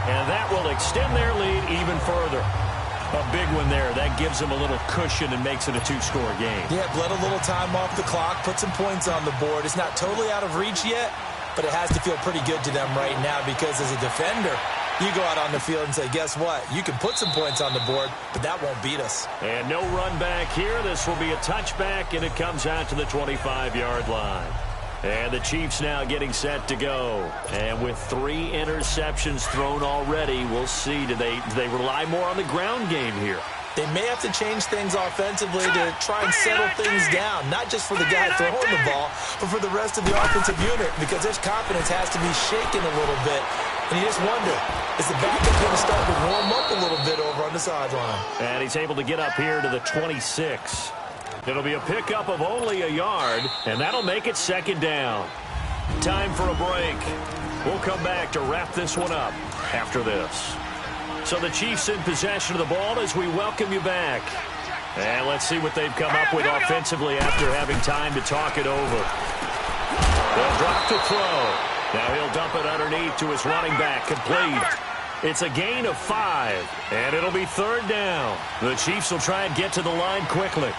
Speaker 1: and that will extend their lead even further. A big one there. That gives them a little cushion and makes it a 2-score game.
Speaker 2: Yeah, bled a little time off the clock, put some points on the board. It's not totally out of reach yet, but it has to feel pretty good to them right now because as a defender, you go out on the field and say, guess what? You can put some points on the board, but that won't beat us.
Speaker 1: And no run back here. This will be a touchback, and it comes out to the 25-yard line. And the Chiefs now getting set to go. And with 3 interceptions thrown already, we'll see. Do they rely more on the ground game here?
Speaker 2: They may have to change things offensively to try and settle things down, not just for the guy throwing the ball, but for the rest of the offensive unit, because their confidence has to be shaken a little bit. And you just wonder, is the backup going to start to warm up a little bit over on the sideline?
Speaker 1: And he's able to get up here to the 26. It'll be a pickup of only a yard, and that'll make it 2nd down. Time for a break. We'll come back to wrap this one up after this. So the Chiefs in possession of the ball as we welcome you back. And let's see what they've come up with offensively after having time to talk it over. They'll drop to throw. Now he'll dump it underneath to his running back, complete. It's a gain of 5, and it'll be 3rd down. The Chiefs will try and get to the line quickly.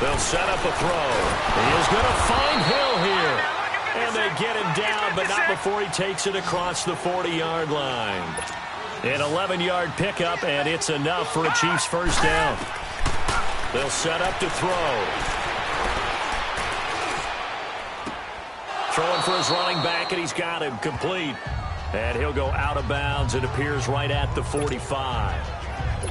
Speaker 1: They'll set up a throw. He is going to find Hill here. And they get him down, but not before he takes it across the 40-yard line. An 11-yard pickup, and it's enough for a Chiefs 1st down. They'll set up to throw. Throwing for his running back, and he's got him complete. And he'll go out of bounds. It appears right at the 45.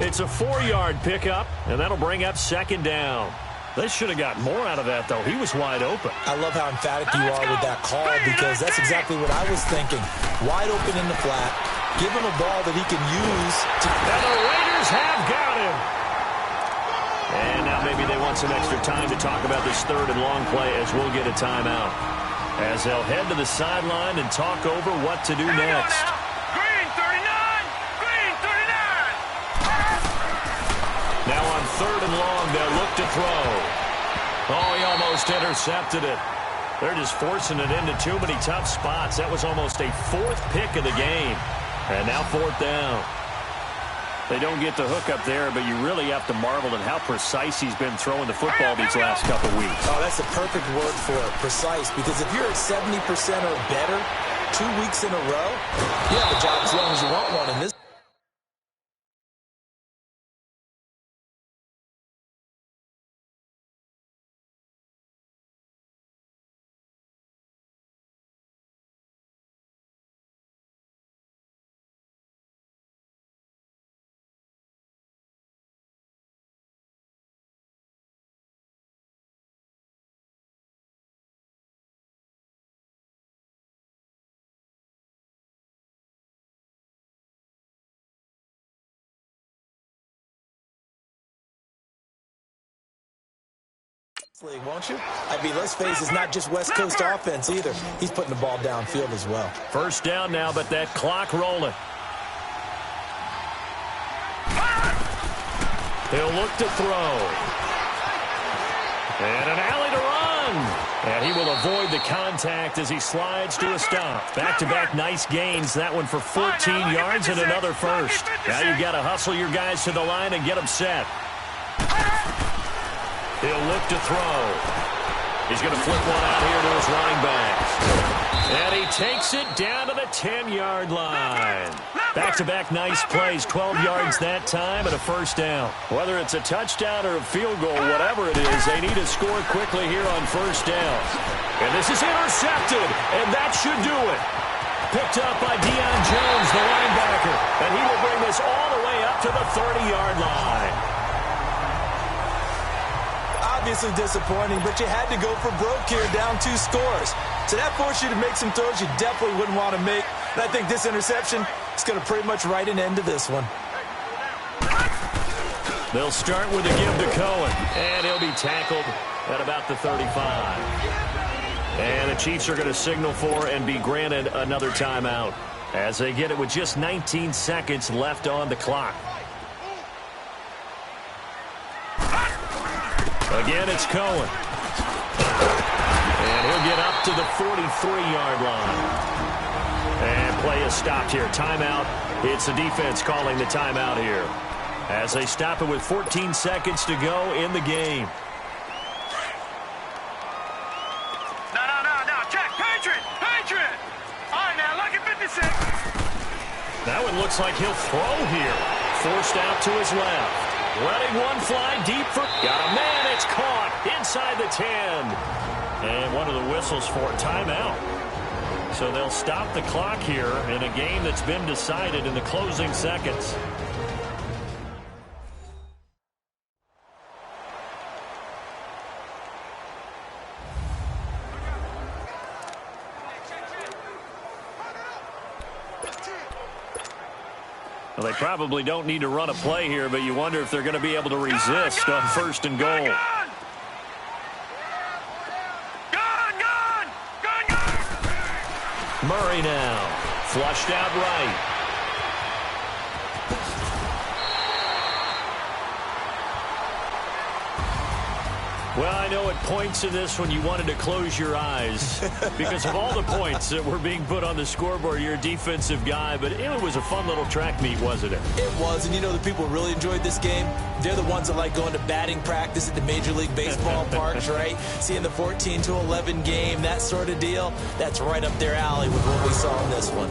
Speaker 1: It's a 4-yard pickup, and that'll bring up 2nd down. They should have got more out of that, though. He was wide open.
Speaker 2: I love how emphatic you are with that call because that's exactly what I was thinking. Wide open in the flat. Give him a ball that he can use.
Speaker 1: And the Raiders have got him. And now maybe they want some extra time to talk about this 3rd and long play as we'll get a timeout. As they'll head to the sideline and talk over what to do next.
Speaker 4: Green 39! Green 39!
Speaker 1: Now on 3rd and long, they'll look to throw. Oh, he almost intercepted it. They're just forcing it into too many tough spots. That was almost a 4th pick of the game. And now 4th down. They don't get the hook up there, but you really have to marvel at how precise he's been throwing the football these last couple weeks.
Speaker 2: Oh, that's the perfect word for it, precise. Because if you're at 70% or better 2 weeks in a row, you have a job as long as you want one in this.
Speaker 3: League, won't you? I mean, let's face it, it's not just West Coast offense either. He's putting the ball downfield as well.
Speaker 1: First down now, but that clock rolling. He'll look to throw. And an alley to run. And he will avoid the contact as he slides to a stop. Back-to-back nice gains. That one for 14 yards and another first. Now you've got to hustle your guys to the line and get them set. He'll look to throw. He's going to flip one out here to his running backs. And he takes it down to the 10-yard line. Back-to-back nice plays, 12 yards that time and a first down. Whether it's a touchdown or a field goal, whatever it is, they need to score quickly here on first down. And this is intercepted, and that should do it. Picked up by Deion Jones, the linebacker. And he will bring this all the way up to the 30-yard line.
Speaker 3: Obviously disappointing, but you had to go for broke here, down 2 scores. So that forced you to make some throws you definitely wouldn't want to make. And I think this interception is going to pretty much write an end to this one.
Speaker 1: They'll start with a give to Cohen, and he'll be tackled at about the 35. And the Chiefs are going to signal for and be granted another timeout as they get it with just 19 seconds left on the clock. Again, it's Cohen. And he'll get up to the 43-yard line. And play is stopped here. Timeout. It's the defense calling the timeout here as they stop it with 14 seconds to go in the game.
Speaker 4: No. Check. Patriot. All right, now, look at 56.
Speaker 1: That one looks like he'll throw here. Forced out to his left. Letting one fly deep for... Got a man. It's caught inside the 10. And one of the whistles for timeout. So they'll stop the clock here in a game that's been decided in the closing seconds. Well, they probably don't need to run a play here, but you wonder if they're going to be able to resist on first and goal. Murray now, flushed out right. Well, I know at points in this when you wanted to close your eyes because of all the points that were being put on the scoreboard. You're a defensive guy, but it was a fun little track meet, wasn't it?
Speaker 3: It was, and you know the people who really enjoyed this game? They're the ones that like going to batting practice at the Major League Baseball parks, right? Seeing the 14-11 game, that sort of deal. That's right up their alley with what we saw in this one.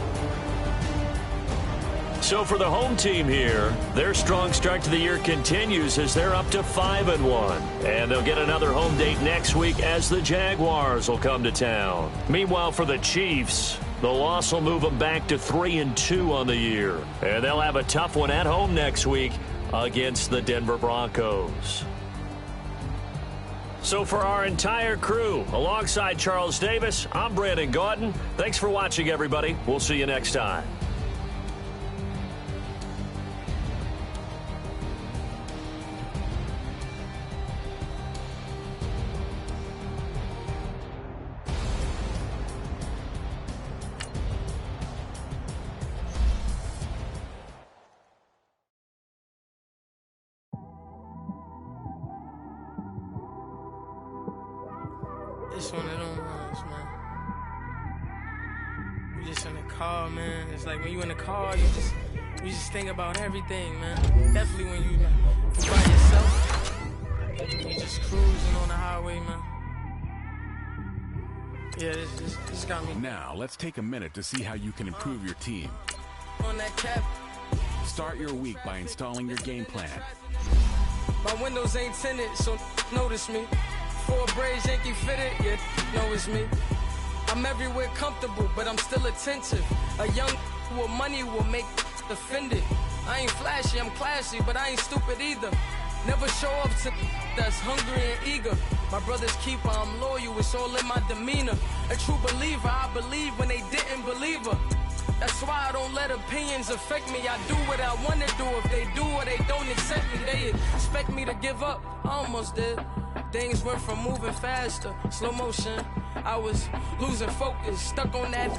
Speaker 1: So for the home team here, their strong start to the year continues as they're up to 5-1. And they'll get another home date next week as the Jaguars will come to town. Meanwhile, for the Chiefs, the loss will move them back to 3-2 on the year. And they'll have a tough one at home next week against the Denver Broncos. So for our entire crew, alongside Charles Davis, I'm Brandon Gaudin. Thanks for watching, everybody. We'll see you next time.
Speaker 7: It's one of them ones, man. You just in the car, man. It's like when you in the car, you just think about everything, man. Definitely when you by yourself, you just cruising on the highway, man. Yeah, this got me.
Speaker 8: Now, let's take a minute to see how you can improve your team.
Speaker 7: On that cap.
Speaker 8: Start your week by installing your game plan.
Speaker 7: My windows ain't tinted, so notice me. 4 braids, Yankee fitted, yeah, know it's me. I'm everywhere comfortable, but I'm still attentive. A young with money will make offended. I ain't flashy, I'm classy, but I ain't stupid either. Never show up to that's hungry and eager. My brother's keeper, I'm loyal, it's all in my demeanor. A true believer, I believe when they didn't believe her. That's why I don't let opinions affect me. I do what I want to do. If they do or they don't accept me, they expect me to give up. I almost did. Things went from moving faster, slow motion. I was losing focus, stuck on that.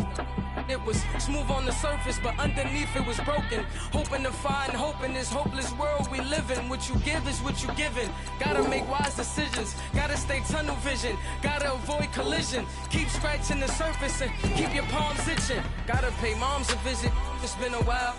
Speaker 7: It was smooth on the surface, but underneath it was broken. Hoping to find hope in this hopeless world we live in. What you give is what you given. Gotta make wise decisions. Gotta stay tunnel vision. Gotta avoid collision. Keep scratching the surface and keep your palms itching. Gotta pay moms a visit. It's been a while.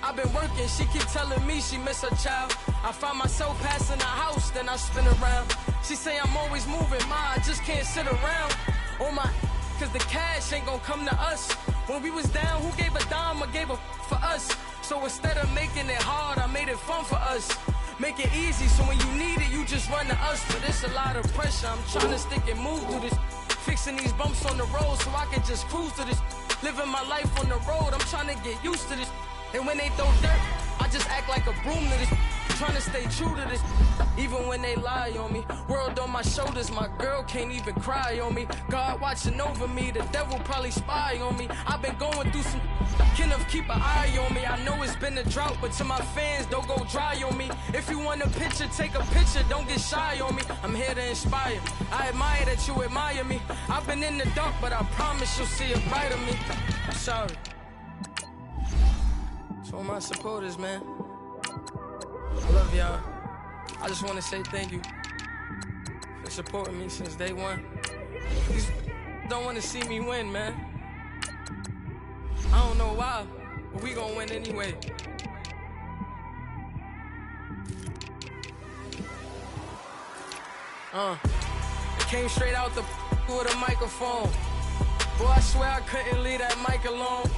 Speaker 7: I've been working, she keep telling me she miss her child. I find myself passing the house, then I spin around. She say I'm always moving, I just can't sit around. Oh my, cause the cash ain't gonna come to us. When we was down, who gave a dime or gave a for us? So instead of making it hard, I made it fun for us. Make it easy, so when you need it, you just run to us. But it's a lot of pressure, I'm trying to stick and move through this. Fixing these bumps on the road so I can just cruise to this. Living my life on the road, I'm trying to get used to this. And when they throw dirt, I just act like a broom to this. Trying to stay true to this, even when they lie on me. World on my shoulders, my girl can't even cry on me. God watching over me, the devil probably spy on me. I've been going through some, Kenneth keep an eye on me. I know it's been a drought, but to my fans, don't go dry on me. If you want a picture, take a picture, don't get shy on me. I'm here to inspire, I admire that you admire me. I've been in the dark, but I promise you'll see a bright of me. I'm sorry. To all my supporters, man, I love y'all. I just want to say thank you for supporting me since day one. These don't want to see me win, man. I don't know why, but we gonna win anyway. It came straight out the with a microphone. Boy, I swear I couldn't leave that mic alone.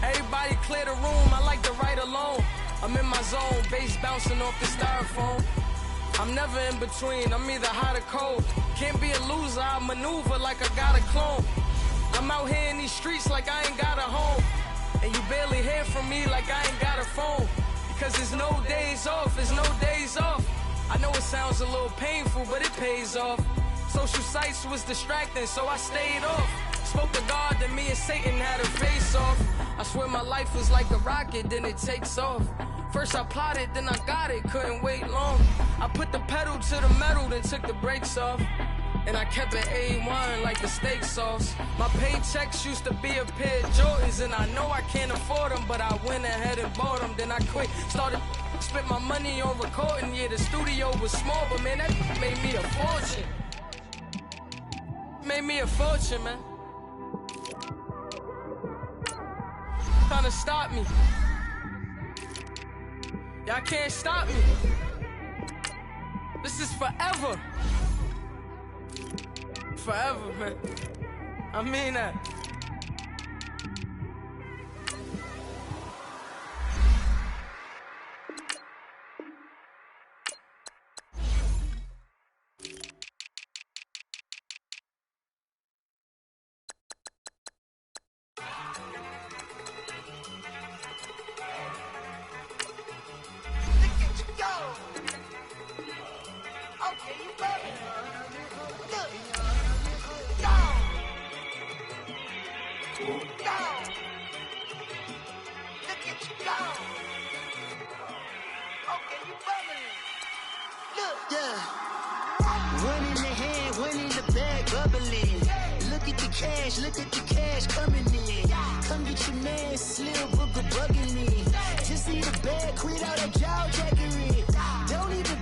Speaker 7: Everybody clear the room, I like to write alone. I'm in my zone, bass bouncing off the styrofoam. I'm never in between, I'm either hot or cold. Can't be a loser, I maneuver like I got a clone. I'm out here in these streets like I ain't got a home. And you barely hear from me like I ain't got a phone. Because there's no days off, there's no days off. I know it sounds a little painful, but it pays off. Social sites was distracting, so I stayed off. Spoke to God, then me and Satan had a face off. I swear my life was like a rocket, then it takes off. First I plotted, then I got it, couldn't wait long. I put the pedal to the metal, then took the brakes off. And I kept it A1 like the steak sauce. My paychecks used to be a pair of Jordans, and I know I can't afford them, but I went ahead and bought them. Then I quit, started spent my money on recording. Yeah, the studio was small, but man, that made me a fortune. Made me a fortune, man. Trying to stop me. Y'all can't stop me. This is forever. Forever, man. I mean that.
Speaker 9: Look at the cash coming in. Come get your man, Slim Booker bugging me. Just need a bag, quit all that jaw jackery. Don't even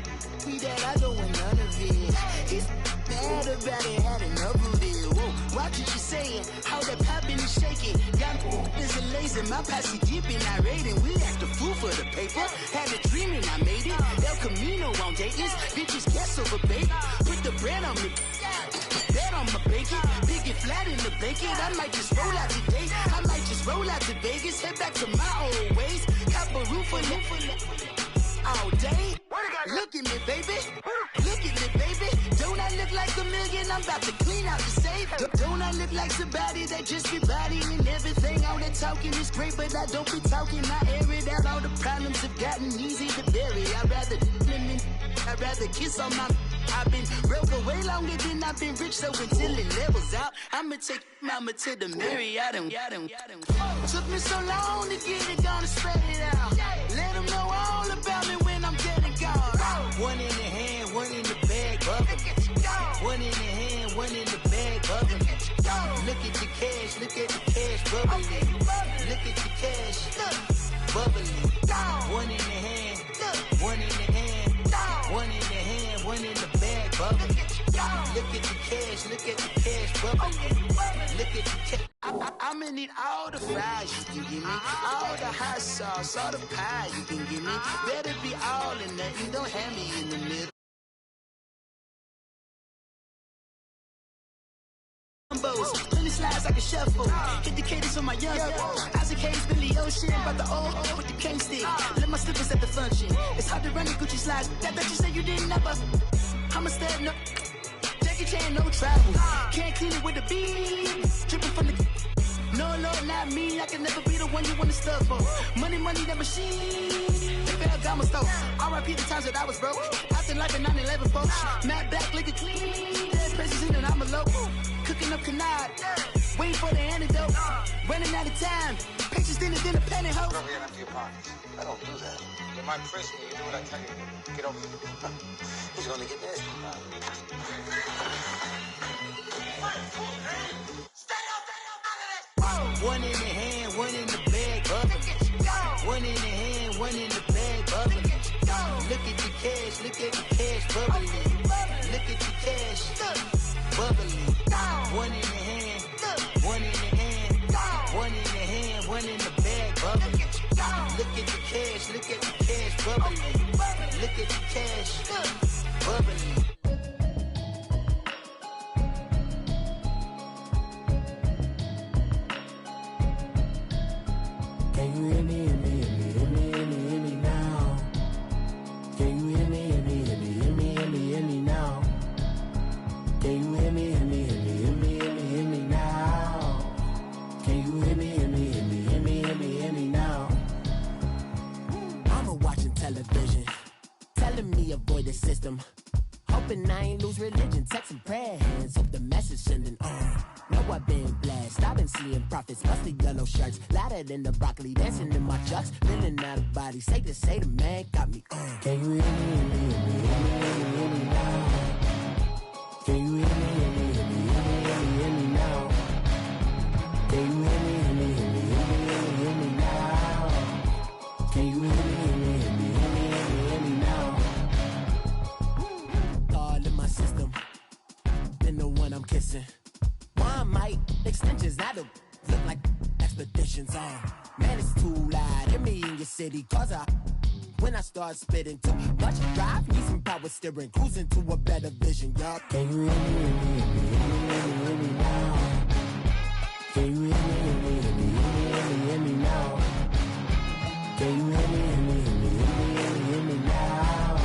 Speaker 9: be that, I don't want none of it. He's mad about it, had enough of it. Whoa, watch what you saying, how that poppin' and shaking. Got is a laser, my posse deep and I raiding. We act a fool for the paper. Had a dream and I made it. El Camino on Dayton's, bitches guess over bait. Put the bread on me. Bet on my bacon, big and flat in the bacon. I might just roll out today. I might just roll out to Vegas, head back to my old ways. Cop a roof for all day. Look at me, baby. Look at me, baby. Don't I look like a million? I'm about to clean out the safe. Don't I look like somebody that just be bodying everything? All that talking is great, but I don't be talking. I air it out. All the problems have gotten easy to bury. I'd rather I'd rather kiss on my. I've been broke way longer than I've been rich, so until it levels out, I'ma take mama to the Marriott and took me so long to get it, gonna spread it out. Let them know all about me when I'm dead and gone. One in the hand, one in the bag, bubble. One in the hand, one in the bag, bubble. Look at the cash, look at the cash bubbling. Look at the cash, bubbling. One in the hand, one in the hand, one in the hand, one in the bag, bubbling. Look at the cash, look at the cash bubbling. Look at the cash. I'ma need all the fries you can give me, all the hot sauce, all the pie you can give me. Better be all or nothing, don't have me in the middle. Plenty slides I can shuffle. Hit the cadence on my young. Isaac Hayes, Billy Ocean, about the old with the cane stick. Let my slippers at the function. It's hard to run the Gucci slides. That bet you say you didn't never. I'm a stab, no. Jackie Chan, no travel. Can't clean it with a beat. Dripping from the. No, not me. I can never be the one you want to stuff for. Money, that machine. They fell down my stove. R.I.P. the times that I was broke. Acting like a 9/11 folks. Matt back, lick it clean. Dead presses in and I'm a local. Cooking up canard. Waiting for the antidote. Running out of time. Pictures dinner, penny hoe.
Speaker 10: Don't forget empty your pockets. I don't do that. You might press me. You do what I tell you. Get over it. He's gonna get this.
Speaker 9: One in the hand, one in the bag, bubbling. One in the hand, one in the bag, bubbling. Look at the cash, look at the cash bubbling. Look at the cash, bubbling. One in the hand, one in the hand, one in the hand, one in the bag, bubbling. Look at the cash, look at the cash bubbling. Look at the cash, bubbling.
Speaker 11: Can you hear me, hear me, hear me, hear me, hear me, hear me now? Can you hear me, hear me, hear me, hear me, hear me, hear me now? Can you hear me, hear me, hear me, hear me, hear me, hear me now? Can you hear me, hear me, hear me, hear me, hear me, hear me now?
Speaker 12: Mama watching television, telling me avoid the system. Hoping I ain't lose religion, texting prayer hands, hope the message sending on. Know I've been blessed, I've been seeing prophets, musty yellow shirts, louder than the broccoli, dancing in my chucks, feeling out of body, say the man got me on.
Speaker 11: Can you hear me, hear me, hear me, hear me, hear me now? Can you hear me, hear me, hear me, hear me, hear me, hear me now? Can you hear me, hear me, hear me, hear me, hear me, hear me now? Can you hear me, hear me, hear me, hear me, hear me, hear me now?
Speaker 12: All in my system, then the one I'm kissing. One might extensions that'll look like expeditions on. Man, it's too loud. Hear me in your city, cause when I start spitting too much drive, need some power steering, cruising to a better vision, y'all.
Speaker 11: Can you hear me, hear me, hear me, hear me, hear me, hear me now? Can you hear me, hear me, hear me, hear me, hear me, hear me now? Can you hear me, hear me, hear me, hear me, hear me, hear me now?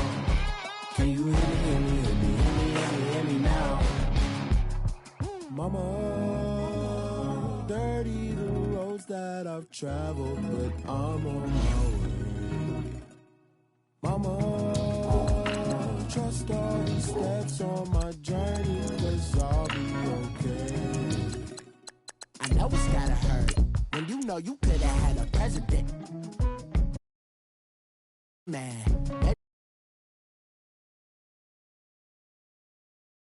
Speaker 11: Can you hear me, hear me, hear me, hear me, hear me, hear me now?
Speaker 13: Mama, dirty the roads that I've traveled, but I'm on my way. Mama, trust all the steps on my journey, 'cause I'll be okay.
Speaker 12: I know it's gotta hurt when you know you could